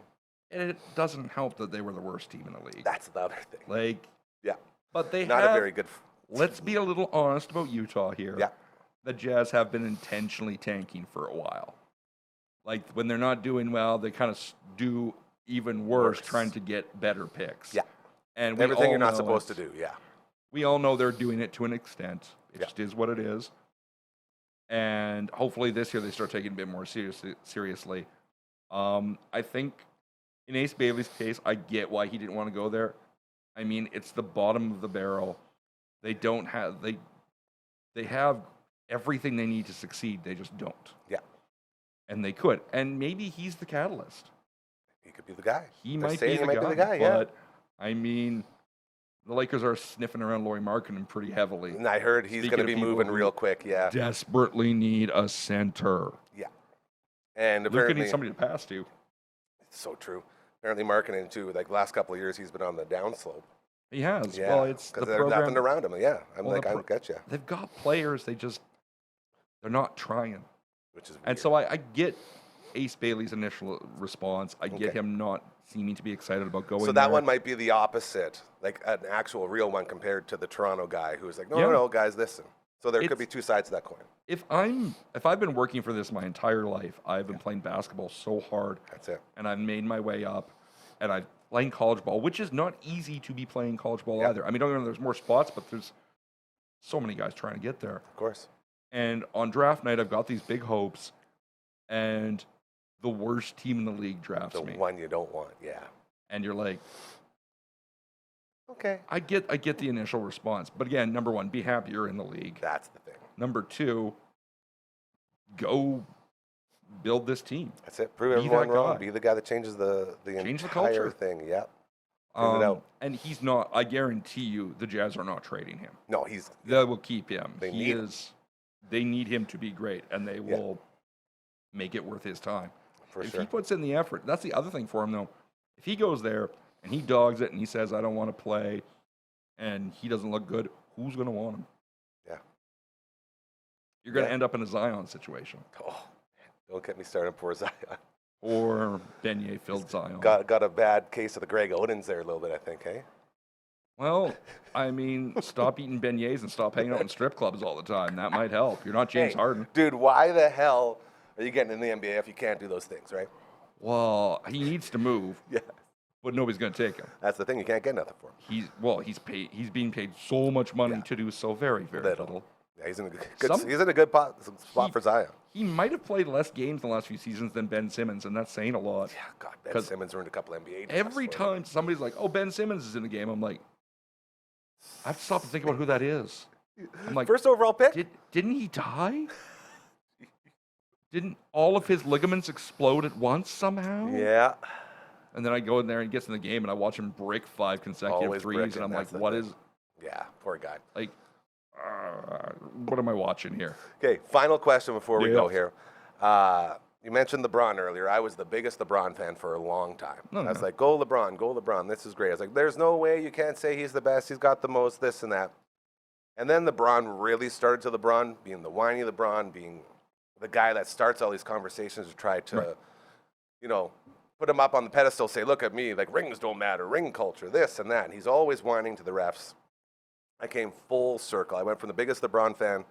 And it doesn't help that they were the worst team in the league. That's the other thing. Like, Yeah, but they not have, a very good. let's be a little honest about Utah here. Yeah. The Jazz have been intentionally tanking for a while. Like when they're not doing well, they kind of do even worse, Worse. trying to get better picks. Yeah. And we Everything all you're not know supposed to it's- do. Yeah. We all know they're doing it to an extent. It Yeah. just is what it is. And hopefully this year they start taking it a bit more seriously. I think in Ace Bailey's case, I get why he didn't want to go there. I mean, it's the bottom of the barrel. They don't have they have everything they need to succeed. They just don't. Yeah. And they could. And maybe he's the catalyst. He could be the guy. He They're might saying be he the might guy. be the guy, yeah. But I mean, the Lakers are sniffing around Lauri Markkanen pretty heavily. And I heard he's Speaking going to of be people moving who real quick. Yeah. Desperately need a center. Yeah. And Luka apparently, needs somebody to pass to. it's so true. Apparently, Markkanen too. Like last couple of years, he's been on the downslope. He has. Yeah. Well, it's the because there's program. nothing around him. Yeah. I'm Well, like, the I get you. They've got players. They're not trying. Which is weird. And so I get Ace Bailey's initial response. I get Okay. him not seeming to be excited about going So there. that one might be the opposite, like an actual real one compared to the Toronto guy who's like, no, Yeah. no, guys, listen. So there could It's- be two sides to that coin. If I've been working for this my entire life, I've been playing basketball so hard, That's it. and I've made my way up, and I've playing college ball, which is not easy to be playing college ball Yeah. either. I mean, don't get me wrong, there's more spots, but there's so many guys trying to get there. Of course. And on draft night, I've got these big hopes, and the worst team in the league drafts The me, one you don't want. Yeah. and you're like, Okay. I get the initial response, but again, number one, be happy you're in the league. That's the thing. Number two, go build this team. That's it. Prove Be everyone that wrong. guy. Be the guy that changes the Change the entire culture. thing. Yep. Prove it out. And he's not. I guarantee you, the Jazz are not trading him. No, he's They will keep him. They he need him. is. They need him to be great, and they Yeah. will make it worth his time. for if sure. he puts in the effort, that's the other thing for him, though. If he goes there and he dogs it and he says, "I don't want to play," and he doesn't look good, who's going to want him? Yeah. You're going to Yeah. end up in a Zion situation Oh, don't get me started on poor Zion. or Beignet filled Zion. Got a bad case of the Greg Odens there a little bit, I think, hey? Well, I mean, stop eating beignets and stop hanging out in strip clubs all the time. That might help. You're not James Hey, Harden. Dude, why the hell are you getting in the NBA if you can't do those things, right? Well, he needs to move, Yeah. but nobody's going to take him. That's the thing. You can't get nothing for him. He's paid. He's being paid so much money Yeah. to do so very, very little. Yeah, he's in a good, Some- he's in a good spot He- for Zion. He might have played less games in the last few seasons than Ben Simmons, and that's saying a lot. Yeah, God, Ben 'Cause Simmons earned a couple NBA. Every drafts for him. time somebody's like, "Oh, Ben Simmons is in the game," I'm like, I have to stop and think about who that is. I'm like, First overall pick? didn't he die? Didn't all of his ligaments explode at once somehow? Yeah. And then I go in there and he gets in the game, and I watch him break 5 consecutive Always threes, bricking, and I'm like, that's the what thing. is Yeah, poor guy. like, what am I watching here? Okay, final question before we go Yes. here. You mentioned LeBron earlier. I was the biggest LeBron fan for a long time. I was like, go LeBron, go LeBron. This is great. I was like, there's no way you can't say he's the best. He's got the most, this and that. And then LeBron really started to LeBron, being the whiny LeBron, being the guy that starts all these conversations to try to, Right. you know, put him up on the pedestal, say, look at me, like rings don't matter, ring culture, this and that. And he's always whining to the refs. I came full circle. I went from the biggest LeBron fan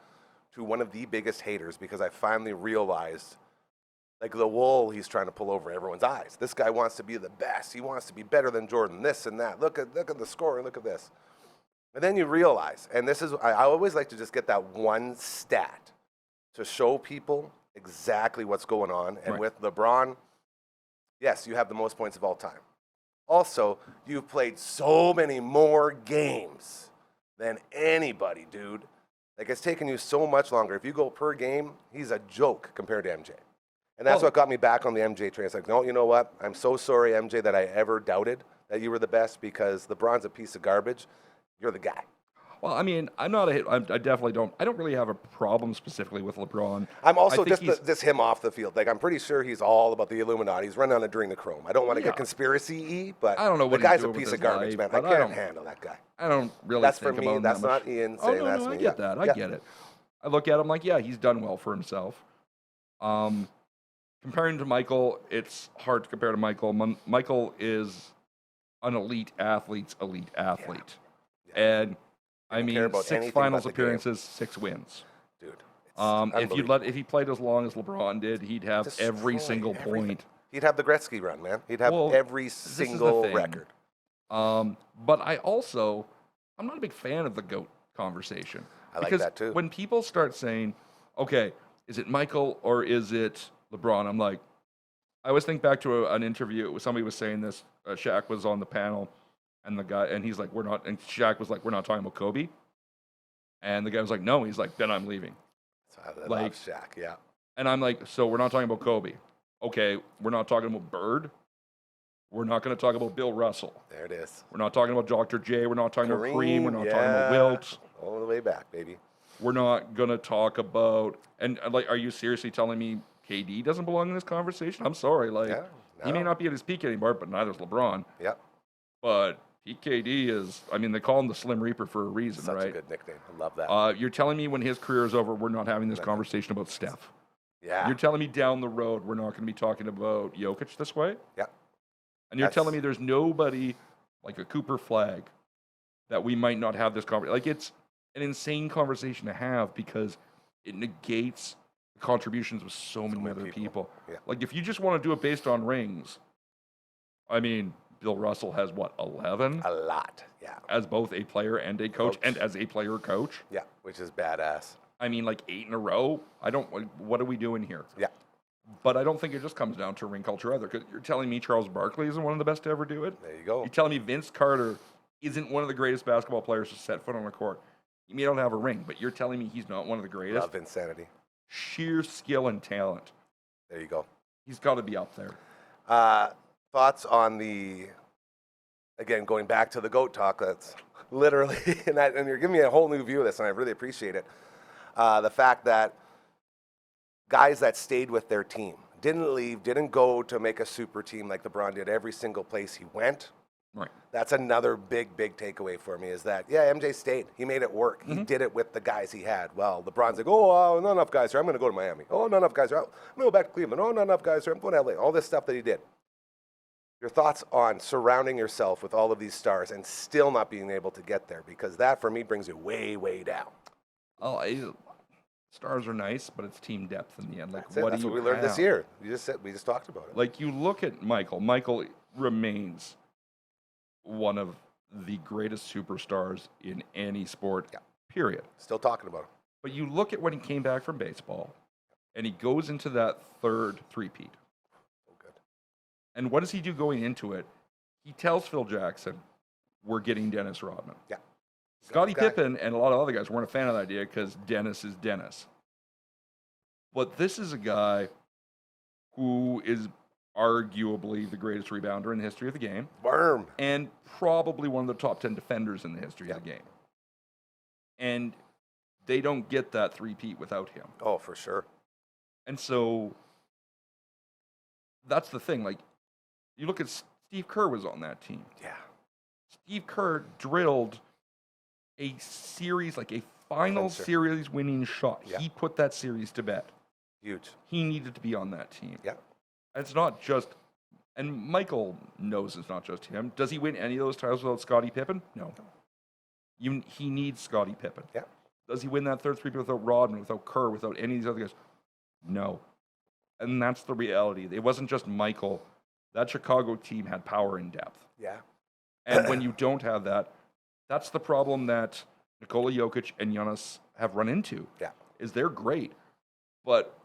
to one of the biggest haters because I finally realized, like the wool he's trying to pull over everyone's eyes. This guy wants to be the best. He wants to be better than Jordan, this and that. Look at the score and look at this. And then you realize, and this is, I always like to just get that one stat to show people exactly what's going on. And Right. with LeBron, yes, you have the most points of all time. Also, you've played so many more games than anybody, dude. Like, it's taken you so much longer. If you go per game, he's a joke compared to MJ. And that's Well- what got me back on the MJ train. It's like, no, you know what? I'm so sorry, MJ, that I ever doubted that you were the best because LeBron's a piece of garbage. You're the guy. Well, I mean, I'm not a hit. I definitely don't. I don't really have a problem specifically with LeBron. I'm also I think he's- just him off the field. Like, I'm pretty sure he's all about the Illuminati. He's running on adrenochrome. I don't want to Yeah. get conspiracy-y, but I don't know what the he's guy's a doing with piece his of garbage, life, man. I but I can't don't- handle that guy. I don't really That's think for me. about him That's that not much. Ian Oh, saying no, that's no, me. I get Yeah. that. I Yeah. get it. I look at him like, yeah, he's done well for himself. Comparing to Michael, it's hard to compare to Michael. Michael is an elite athlete's elite athlete. Yeah. And I Didn't care mean, about 6 anything finals but the game. appearances, 6 wins. Dude, Unbelievable. If he played as long as LeBron did, he'd have every Destroy single everything. point. He'd have the Gretzky run, man. He'd have Well, every this is the single thing. record. But I'm not a big fan of the GOAT conversation. I like because that too. when people start saying, okay, is it Michael or is it LeBron? I'm like, I always think back to an interview. Somebody was saying this. Shaq was on the panel, and he's like, and Shaq was like, we're not talking about Kobe. And the guy was like, no. He's like, then I'm leaving. So I love Shaq, yeah. And I'm like, so we're not talking about Kobe. Okay, we're not talking about Bird. We're not going to talk about Bill Russell. There it is. We're not talking about Dr. J. We're not talking about Kareem. We're not talking about yeah. Wilt. All the way back, baby. We're not going to talk about, and like, are you seriously telling me KD doesn't belong in this conversation? I'm sorry. Like, Yeah, he may no. not be at his peak anymore, but neither is LeBron. Yep. But peak KD is, I mean, they call him the Slim Reaper for a reason, Such right? a good nickname. I love that. You're telling me when his career is over, we're not having this conversation about Steph. yeah. You're telling me down the road, we're not going to be talking about Jokic this way? Yeah. And you're That's- telling me there's nobody like a Cooper Flag that we might not have this conversation. Like, it's an insane conversation to have because it negates the contributions of so many other people. Yeah. Like, if you just want to do it based on rings, I mean, Bill Russell has, what, 11? A lot, yeah. As both a player and a coach, and as a player coach? Yeah, which is badass. I mean, like 8 in a row? What are we doing here? Yeah. But I don't think it just comes down to ring culture either. Because you're telling me Charles Barkley isn't one of the best to ever do it? There you go. You're telling me Vince Carter isn't one of the greatest basketball players to set foot on a court. He may not have a ring, but you're telling me he's not one of the greatest? Love insanity. Sheer skill and talent. There you go. He's got to be up there. Thoughts on again, going back to the GOAT talk, that's literally, and you're giving me a whole new view of this, and I really appreciate it. The fact that guys that stayed with their team, didn't leave, didn't go to make a super team like LeBron did every single place he went. Right. That's another big takeaway for me is that, yeah, MJ stayed. He made it work. He did it with the guys he had. Well, LeBron's like, not enough guys here. I'm going to go to Miami. Oh, not enough guys here. I'm going to go back to Cleveland. Oh, not enough guys here. I'm going to LA. All this stuff that he did. Your thoughts on surrounding yourself with all of these stars and still not being able to get there? Because that, for me, brings you way, way down. Stars are nice, but it's team depth in the end. Like, That's what we learned this year. We just talked about it. Like, you look at Michael. Michael remains one of the greatest superstars in any sport, period. Still talking about him. But you look at when he came back from baseball, and he goes into that third three-peat. Oh, good. And what does he do going into it? He tells Phil Jackson, we're getting Dennis Rodman. Yeah. Scottie Pippen and a lot of other guys weren't a fan of that idea because Dennis is Dennis. But this is a guy who is arguably the greatest rebounder in the history of the game. Worm. And probably one of the top 10 defenders in the history of the game. And they don't get that three-peat without him. Oh, for sure. And so that's the thing. Like, you look at Steve Kerr was on that team. Yeah. Steve Kerr drilled a series, like a final series winning shot. Yeah. He put that series to bed. Huge. He needed to be on that team. Yeah. It's not just, and Michael knows it's not just him. Does he win any of those titles without Scottie Pippen? No. He needs Scottie Pippen. Yeah. Does he win that third three-peat without Rodman, without Kerr, without any of these other guys? No. And that's the reality. It wasn't just Michael. That Chicago team had power and depth. Yeah. And when you don't have that, that's the problem that Nikola Jokic and Giannis have run into. Yeah. Is they're great, but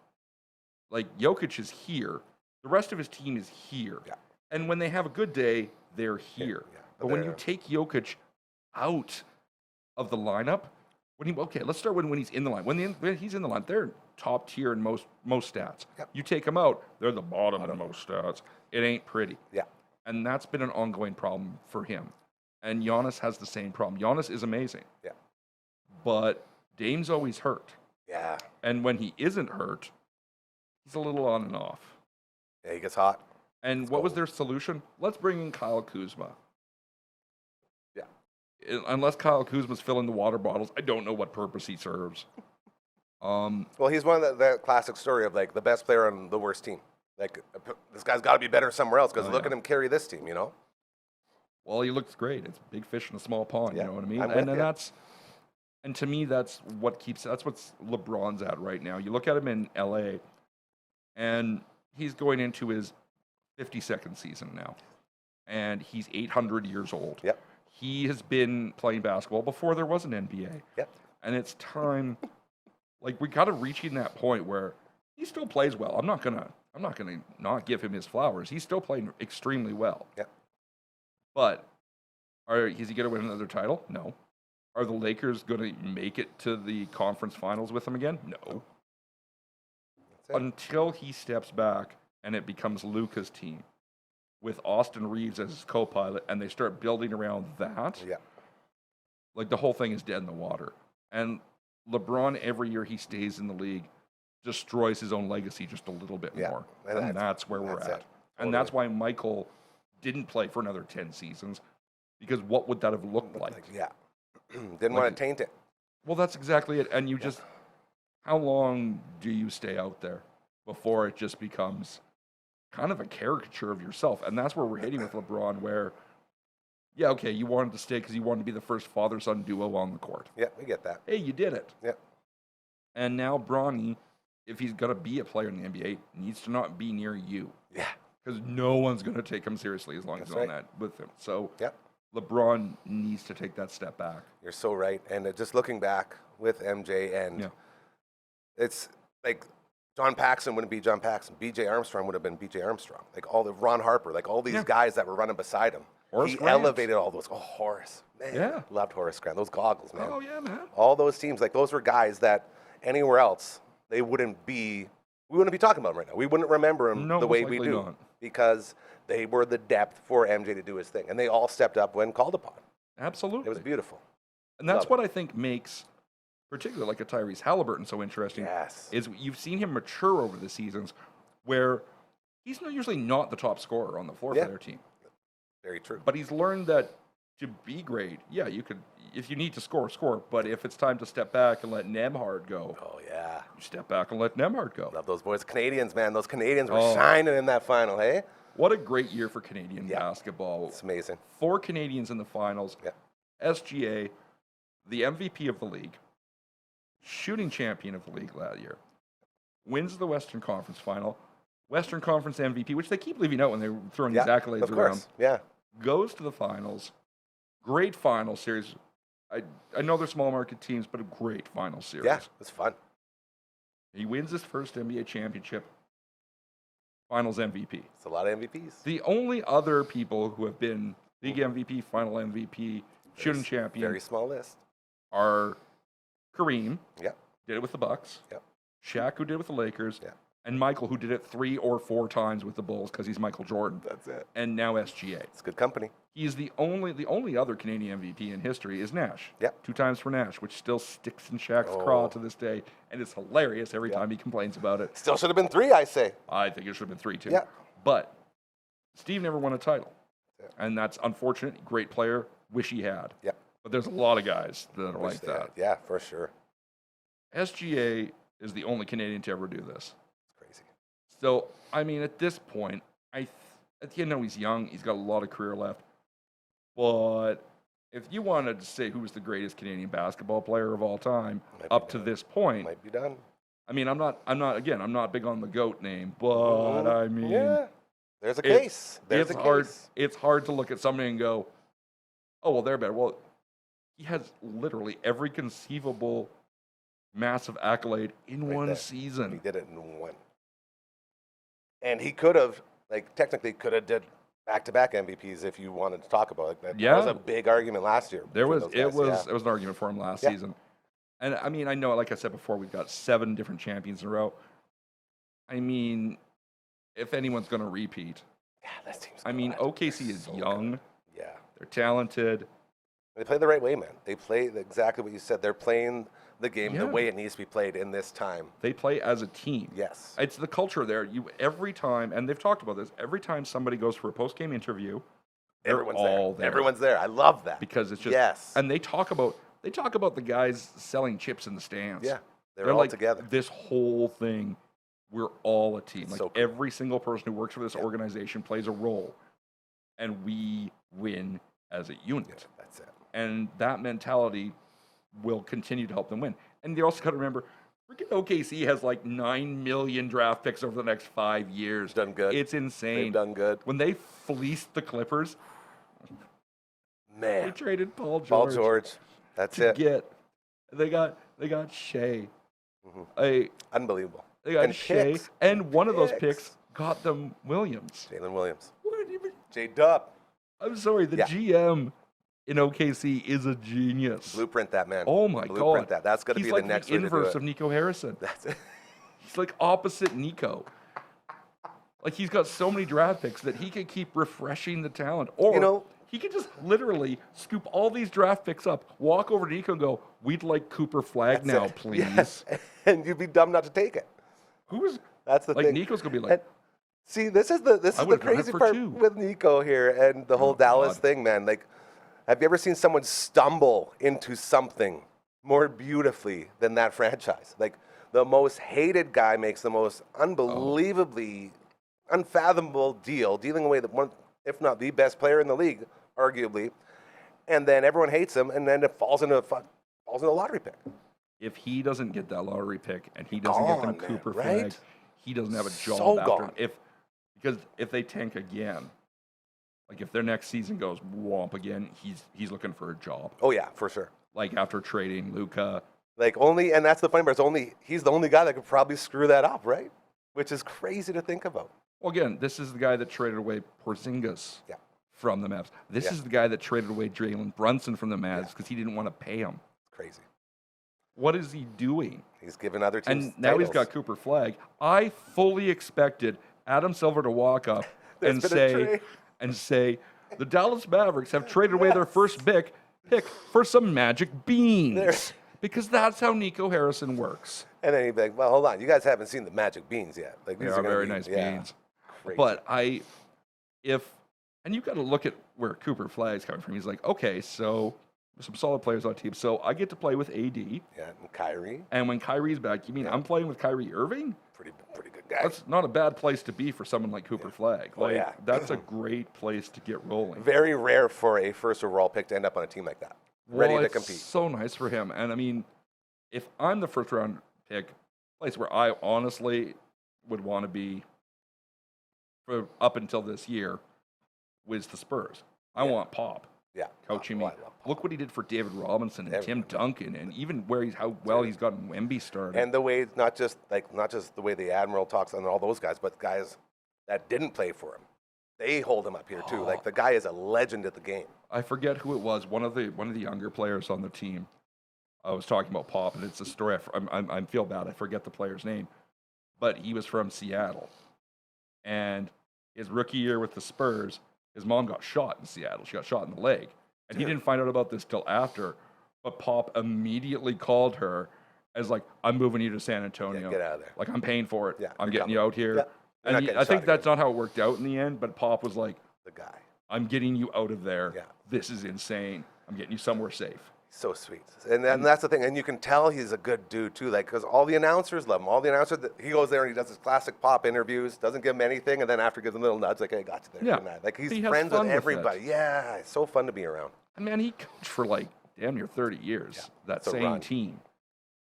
like Jokic is here. The rest of his team is here. Yeah. And when they have a good day, they're here. Yeah. But when you take Jokic out of the lineup, let's start when he's in the line. When he's in the line, they're top tier in most stats. Yep. You take them out, they're the bottom in most stats. It ain't pretty. Yeah. And that's been an ongoing problem for him. And Giannis has the same problem. Giannis is amazing. Yeah. But Dame's always hurt. Yeah. And when he isn't hurt, he's a little on and off. Yeah, he gets hot. And what was their solution? Let's bring in Kyle Kuzma. Yeah. Unless Kyle Kuzma's filling the water bottles, I don't know what purpose he serves. Well, he's one of that classic story of like the best player on the worst team. Like, this guy's got to be better somewhere else because look at him carry this team, you know? Well, he looks great. It's big fish in a small pond, Yeah, you know what I mean? I'm with And you. that's And to me, that's what LeBron's at right now. You look at him in LA, and he's going into his 52nd season now, and he's 800 years old. Yep. He has been playing basketball before there was an NBA. Yep. And it's time, like, we got to reaching that point where he still plays well. I'm not gonna not give him his flowers. He's still playing extremely well. Yep. But is he gonna win another title? No. Are the Lakers gonna make it to the conference finals with him again? No. Until he steps back and it becomes Luka's team with Austin Reeves as his co-pilot, and they start building around that. Yeah. Like, the whole thing is dead in the water. And LeBron, every year he stays in the league, destroys his own legacy just a little bit more. And that's where we're at. Totally. And that's why Michael didn't play for another 10 seasons, because what would that have looked like? Yeah. Didn't want to taint it. Well, that's exactly it. And you just, how long do you stay out there before it just becomes kind of a caricature of yourself? And that's where we're hitting with LeBron, where, yeah, okay, you wanted to stay because you wanted to be the first father-son duo on the court. Yeah, we get that. Hey, you did it. Yeah. And now Bronny, if he's going to be a player in the NBA, needs to not be near you. Yeah. Because no one's going to take him seriously as long as he's on that with him. So LeBron needs to take that step back. You're so right. And just looking back with MJ, and it's like John Paxson wouldn't be John Paxson. B.J. Armstrong would have been B.J. Armstrong. Like all the Ron Harper, like all these guys that were running beside him. Horace he Grant. Elevated all those. Oh, Horace. Man, Yeah. loved Horace Grant. Those goggles, man. Oh, yeah, man. All those teams, like those were guys that anywhere else, we wouldn't be talking about them right now. We wouldn't remember them the way we do. Not. Because they were the depth for MJ to do his thing. And they all stepped up when called upon. Absolutely. It was beautiful. And that's what I think makes, particularly like a Tyrese Halliburton, so interesting. Yes. Is you've seen him mature over the seasons where he's usually not the top scorer on the floor for their team. Very true. But he's learned that to be great, you could, if you need to score. But if it's time to step back and let Nembhard go, you step back and let Nembhard go. Love those boys. Canadians, man. Those Canadians were shining in that final, hey? What a great year for Canadian basketball. It's amazing. 4 Canadians in the finals. Yeah. SGA, the MVP of the league, shooting champion of the league that year, wins the Western Conference final, Western Conference MVP, which they keep leaving out when they're throwing these accolades of course. around. Goes to the finals. Great final series. I know they're small market teams, but a great final series. Yeah, it was fun. He wins his first NBA championship. Finals MVP. It's a lot of MVPs. The only other people who have been league MVP, final MVP, shooting champion, Very small list. are Kareem. Yep. Did it with the Bucks. Yep. Shaq, who did it with the Lakers. Yep. And Michael, who did it 3 or 4 times with the Bulls because he's Michael Jordan. That's it. And now SGA. It's good company. He's the only other Canadian MVP in history is Nash. Yep. 2 times for Nash, which still sticks in Shaq's craw to this day, and it's hilarious every time he complains about it. Still should have been 3, I say. I think it should have been 3 too. Yeah. But Steve never won a title, and that's unfortunate. Great player, wish he had. Yep. But there's a lot of guys that are like that. Yeah, for sure. SGA is the only Canadian to ever do this. It's crazy. So, I mean, at this point, I know he's young. He's got a lot of career left. But if you wanted to say who was the greatest Canadian basketball player of all time up to this point, Might be done. I mean, I'm not big on the GOAT name, but I mean, there's a case. There's it's a hard. case. It's hard to look at somebody and go, "Oh, well, they're better." Well, he has literally every conceivable massive accolade in one season. He did it in one. And he could have, technically could have did back-to-back MVPs if you wanted to talk about it. That was a big argument last year. It was an argument for him last season. And I mean, I know, like I said before, we've got 7 different champions in a row. I mean, if anyone's going to repeat, this team's OKC is young. Good. Yeah. They're talented. They play the right way, man. They play exactly what you said. They're playing the game the way it needs to be played in this time. They play as a team. Yes. It's the culture there. Every time, and they've talked about this, every time somebody goes for a post-game interview, everyone's all there. Everyone's there. I love that. Because it's just and they talk about the guys selling chips in the stands. Yeah. They're all together. This whole thing, we're all a team. So cool. Every single person who works for this organization plays a role, and we win as a unit. That's it. And that mentality will continue to help them win. And they also got to remember, freaking OKC has like 9 million draft picks over the next 5 years. Done good. It's insane. They've done good. When they fleeced the Clippers, Man. they traded Paul George. Paul George. That's to it. get. They got Shea. Unbelievable. They got And Shea, picks. and one of those Picks. picks got them Williams. Jalen Williams. What do you mean? J-Dub. I'm sorry, the Yeah. GM in OKC is a genius. Blueprint that, man. Oh my Blueprint God. that. That's going to He's be like the next the way to do inverse it. of Nico Harrison. That's it. He's like opposite Nico. Like he's got so many draft picks that he could keep refreshing the talent. Or You know- he could just literally scoop all these draft picks up, walk over to Nico and go, "We'd like Cooper Flag now, That's it. please." Yes. And you'd be dumb not to take it. Who's That's the like thing. Nico's gonna be like, And see, this is the would've done it crazy for part 2. with Nico here and the whole Dallas God. thing, man. Like, have you ever seen someone stumble into something more beautifully than that franchise? Like, the most hated guy makes the most unbelievably unfathomable deal, dealing away the one, if not the best player in the league, arguably, and then everyone hates him, and then it falls into a lottery pick. if he doesn't get that lottery pick and he doesn't get them Gone, man, Cooper right? Flag, he doesn't have a job So after. gone. Because if they tank again, like if their next season goes womp again, he's looking for a job. Oh yeah, for sure. Like after trading Luka. Like and that's the funny part. He's the only guy that could probably screw that up, right? Which is crazy to think about. Well, again, this is the guy that traded away Porzingis Yeah. from the Mavs. This Yeah. is the guy that traded away Jalen Brunson from the Mavs because he didn't want to pay him. Crazy. What is he doing? He's given other teams And now he's titles. got Cooper Flag. I fully expected Adam Silver to walk up There's and been a say, trade. the Dallas Mavericks have traded away their first pick for some magic beans. There. Because that's how Nico Harrison works. And then he'd be like, well, hold on. You guys haven't seen the magic beans yet. Like, They these are gonna very be- nice yeah, beans. crazy. But and you've got to look at where Cooper Flag's coming from. He's like, okay, so there's some solid players on the team. So I get to play with AD. Yeah, and Kyrie, And when Kyrie's back, you mean I'm playing with Kyrie Irving? pretty good guy. That's not a bad place to be for someone like Cooper Flag. Oh, Like, yeah. that's a great place to get rolling. Very rare for a first overall pick to end up on a team like that. Ready Well, to it's compete. so nice for him. And I mean, if I'm the first round pick, place where I honestly would want to be for up until this year was the Spurs. I Yeah. want Pop Yeah. coaching Oh, me. I love Pop. Look what he did for David Robinson and Tim Everybody. Duncan, and even how well he's gotten Wemby started. And the way not just the way the Admiral talks on all those guys, but guys that didn't play for him, they hold him up here too. Like the guy is a legend at the game. I forget who it was. One of the younger players on the team. I was talking about Pop, and it's a story. I feel bad. I forget the player's name, but he was from Seattle, and his rookie year with the Spurs, his mom got shot in Seattle. She got shot in the leg, and he didn't find out about this till after. But Pop immediately called her as like, "I'm moving you to San Antonio. Yeah, get out of there. Like I'm paying for it. Yeah, I'm you're getting coming. you out here." Yeah. You're not And getting I think shot that's again. not how it worked out in the end. But Pop was like, The guy. I'm getting you out of there. Yeah. This is insane. I'm getting you somewhere safe. So sweet, and that's the thing, and you can tell he's a good dude too. Like, because all the announcers love him. All the announcers, he goes there and he does his classic Pop interviews. Doesn't give him anything, and then after gives him a little nudge, like, "Hey, got you there." Yeah. good night." Like he's He has friends fun with with it. everybody. Yeah, it's so fun to be around. And man, he coached for like damn near 30 years. Yeah, That it's a same run. team.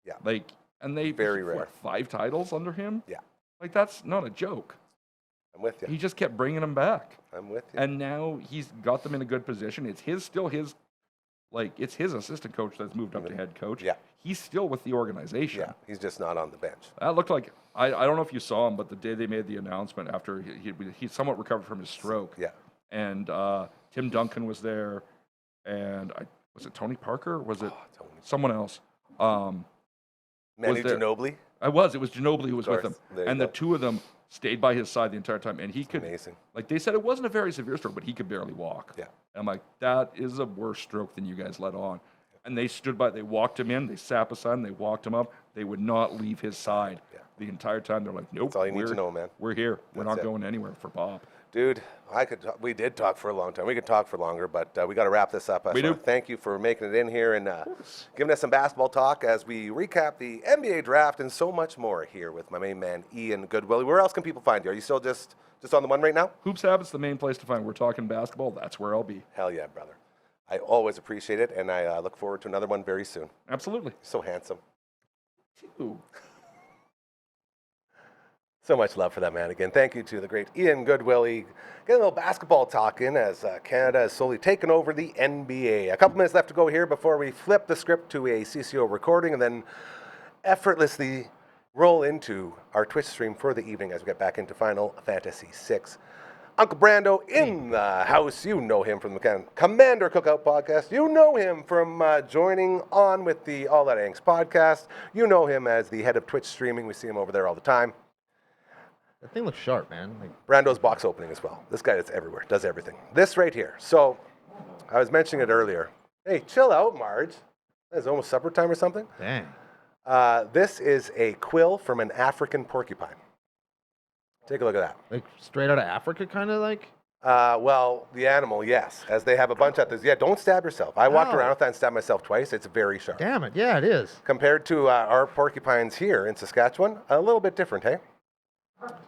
Yeah. Like, and they Very what, rare. 5 titles under him. Yeah, Like that's not a joke. I'm with you. He just kept bringing them back, I'm with you. and now he's got them in a good position. It's still his. Like it's his assistant coach that's moved up to head coach. Yeah. He's still with the organization. Yeah, he's just not on the bench. That looked like I don't know if you saw him, but the day they made the announcement after he somewhat recovered from his stroke. Yeah. And Tim Duncan was there, and was it Tony Parker? Was it Tony. someone else? Manny there- Ginobili. It was Ginobili who was with him, course. There you and the go. two of them stayed by his side the entire time, and he could. Amazing. Like they said, it wasn't a very severe stroke, but he could barely walk. Yeah. And I'm like, that is a worse stroke than you guys let on. And they stood by, they walked him in, they sat beside him, they walked him up. They would not leave his side Yeah. the entire time. They're like, nope. That's all you need to we're- know, man. We're here. We're That's not it. going anywhere for Pop. Dude, we did talk for a long time. We could talk for longer, but we got to wrap this up. I We just wanna do. Thank you for making it in here and giving us some basketball talk as we recap the NBA draft and so much more here with my main man, Ian Goodwillie. Where else can people find you? Are you still just on the one right now? Hoops Habit's the main place to find. We're talking basketball. That's where I'll be. Hell yeah, brother. I always appreciate it, and I look forward to another one very soon. Absolutely. So handsome. Ooh. So much love for that man. Again, thank you to the great Ian Goodwillie. Get a little basketball talk in as Canada has slowly taken over the NBA. A couple minutes left to go here before we flip the script to a CCO recording and then effortlessly roll into our Twitch stream for the evening as we get back into Final Fantasy VI. Uncle Brando in the house. You know him from the Commander Cookout podcast. You know him from joining on with the All That Angst podcast. You know him as the head of Twitch streaming. We see him over there all the time. That thing looks sharp, man. Like, Brando's box opening as well. This guy is everywhere, does everything. This right here. So, I was mentioning it earlier. Hey, chill out, Marge. It's almost supper time or something. dang. This is a quill from an African porcupine. Take a look at that. Like straight out of Africa, kind of like. Well, the animal, yes. As they have a bunch of this. Yeah, don't stab yourself. I walked Ow. around with that and stabbed myself twice. It's very sharp. Damn it! Yeah, it is. Compared to our porcupines here in Saskatchewan, a little bit different, hey?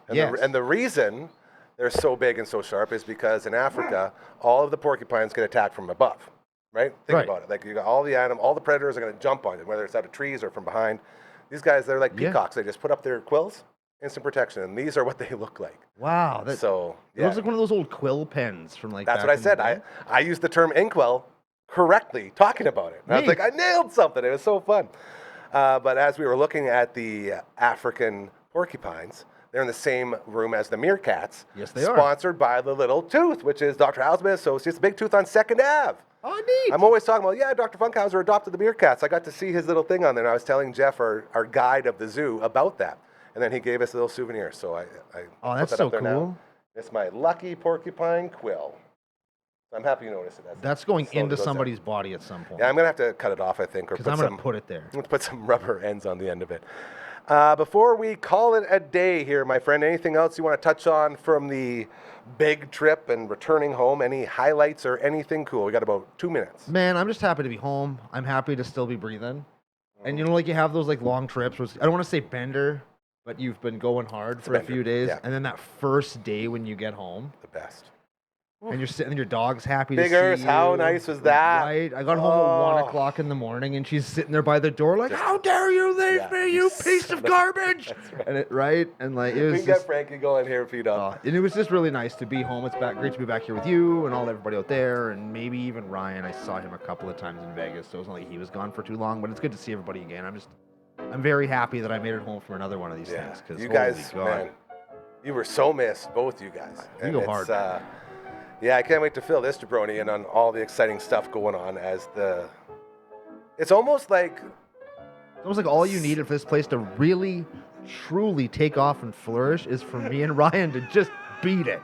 And, Yes. the reason they're so big and so sharp is because in Africa, all of the porcupines get attacked from above, right? Think Right. about it. Like you got all the predators are going to jump on it, whether it's out of trees or from behind. These guys, they're like Yeah. peacocks. They just put up their quills, instant protection, and these are what they look like. Wow. That So it yeah, looks like one of those old quill pens from like. that's back what I in the said. day. I used the term inkwell correctly talking about it. And I was Neat. like, I nailed something. It was so fun. But as we were looking at the African porcupines, they're in the same room as the meerkats. Yes, they are. Sponsored by the Little Tooth, which is Dr. Hausman Associates' Big Tooth on 2nd Ave. Oh, neat. I'm always talking about, yeah, Dr. Funkhauser adopted the meerkats. I got to see his little thing on there, and I was telling Jeff, our guide of the zoo, about that. And then he gave us a little souvenir, so I Oh, put that's that so up there now. cool. It's my lucky porcupine quill. I'm happy you noticed it. That's going slowly into goes down. somebody's body at some point. Yeah, I'm going to have to cut it off, I think, or Because put I'm some, gonna put it there. let's put some rubber ends on the end of it. Before we call it a day here, my friend, anything else you want to touch on from the big trip and returning home? Any highlights or anything cool? We got about 2 minutes. Man, I'm just happy to be home. I'm happy to still be breathing. And you know, like you have those like long trips. Where I don't want to say bender, but you've been going hard for a bender, few days, yeah. and then that first day when you get home, The best. and you're sitting, and your dog's happy Big to Earth, see how you, nice was that? Right? I got home at 1 Oh. o'clock in the morning, and she's sitting there by the door, like, "How dare you leave Yeah, me, you you piece son of of- garbage!" That's right. And it right, and like it We was can get just, Frankie going here if he does. and it was just really nice to be home. It's great to be back here with you and all everybody out there, and maybe even Ryan. I saw him a couple of times in Vegas, so it wasn't like he was gone for too long. But it's good to see everybody again. I'm very happy that I made it home from another one of these Yeah, things. Because you guys, man, you were so missed, both you guys. You go hard, man. Yeah, I can't wait to fill this jabroni in on all the exciting stuff going on it's almost like, It's almost like all you needed for this place to really, truly take off and flourish is for me and Ryan to just beat it.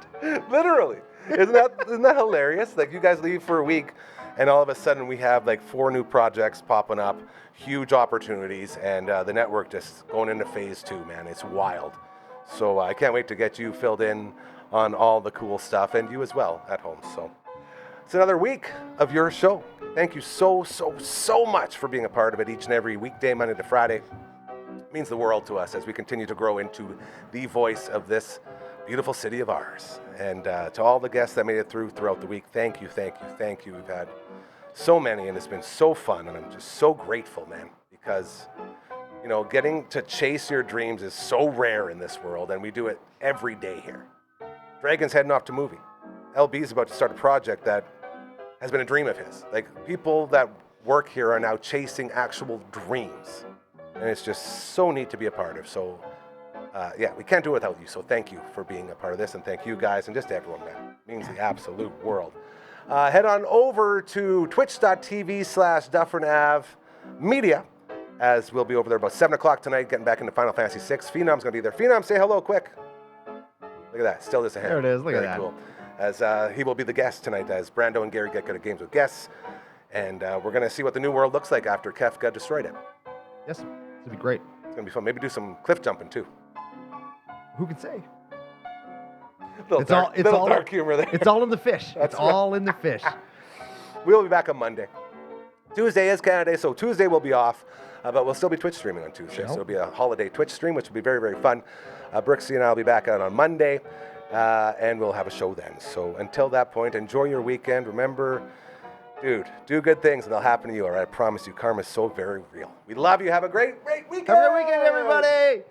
literally, isn't that hilarious? Like you guys leave for a week and all of a sudden we have like 4 new projects popping up, huge opportunities, and the network just going into phase 2, man. It's wild. So I can't wait to get you filled in on all the cool stuff, and you as well at home. So it's another week of your show. Thank you so much for being a part of it each and every weekday, Monday to Friday. It means the world to us as we continue to grow into the voice of this beautiful city of ours. And to all the guests that made it throughout the week, thank you. We've had so many, and it's been so fun, and I'm just so grateful, man, because you know, getting to chase your dreams is so rare in this world, and we do it every day here. Dragon's heading off to movie. LB's about to start a project that has been a dream of his. Like, people that work here are now chasing actual dreams. And it's just so neat to be a part of. So, yeah, we can't do it without you. So thank you for being a part of this. And thank you guys and just everyone, man. It means the absolute world. Head on over to twitch.tv/Dufferin Ave Media, as we'll be over there about 7 o'clock tonight, getting back into Final Fantasy VI. Phenom's going to be there. Phenom, say hello quick. Look at that. Still just a hand. There it is. Look at Very that. cool. As he will be the guest tonight, as Brando and Gary get good at games with guests. And we're going to see what the new world looks like after Kefka destroyed it. Yes, it'd be great. It's going to be fun. Maybe do some cliff jumping, too. Who can say? Little dark humor there. It's all in the fish. That's It's all in the fish. We'll be back on Monday. Tuesday is Canada Day, so Tuesday we'll be off. But we'll still be Twitch streaming on Tuesday. Sure. So it'll be a holiday Twitch stream, which will be very, very fun. Brooksy and I will be back out on Monday, and we'll have a show then. So until that point, enjoy your weekend. Remember, Dude, do good things and they'll happen to you, all right? I promise you, karma's so very real. We love you. Have a great weekend. Have a great weekend, everybody.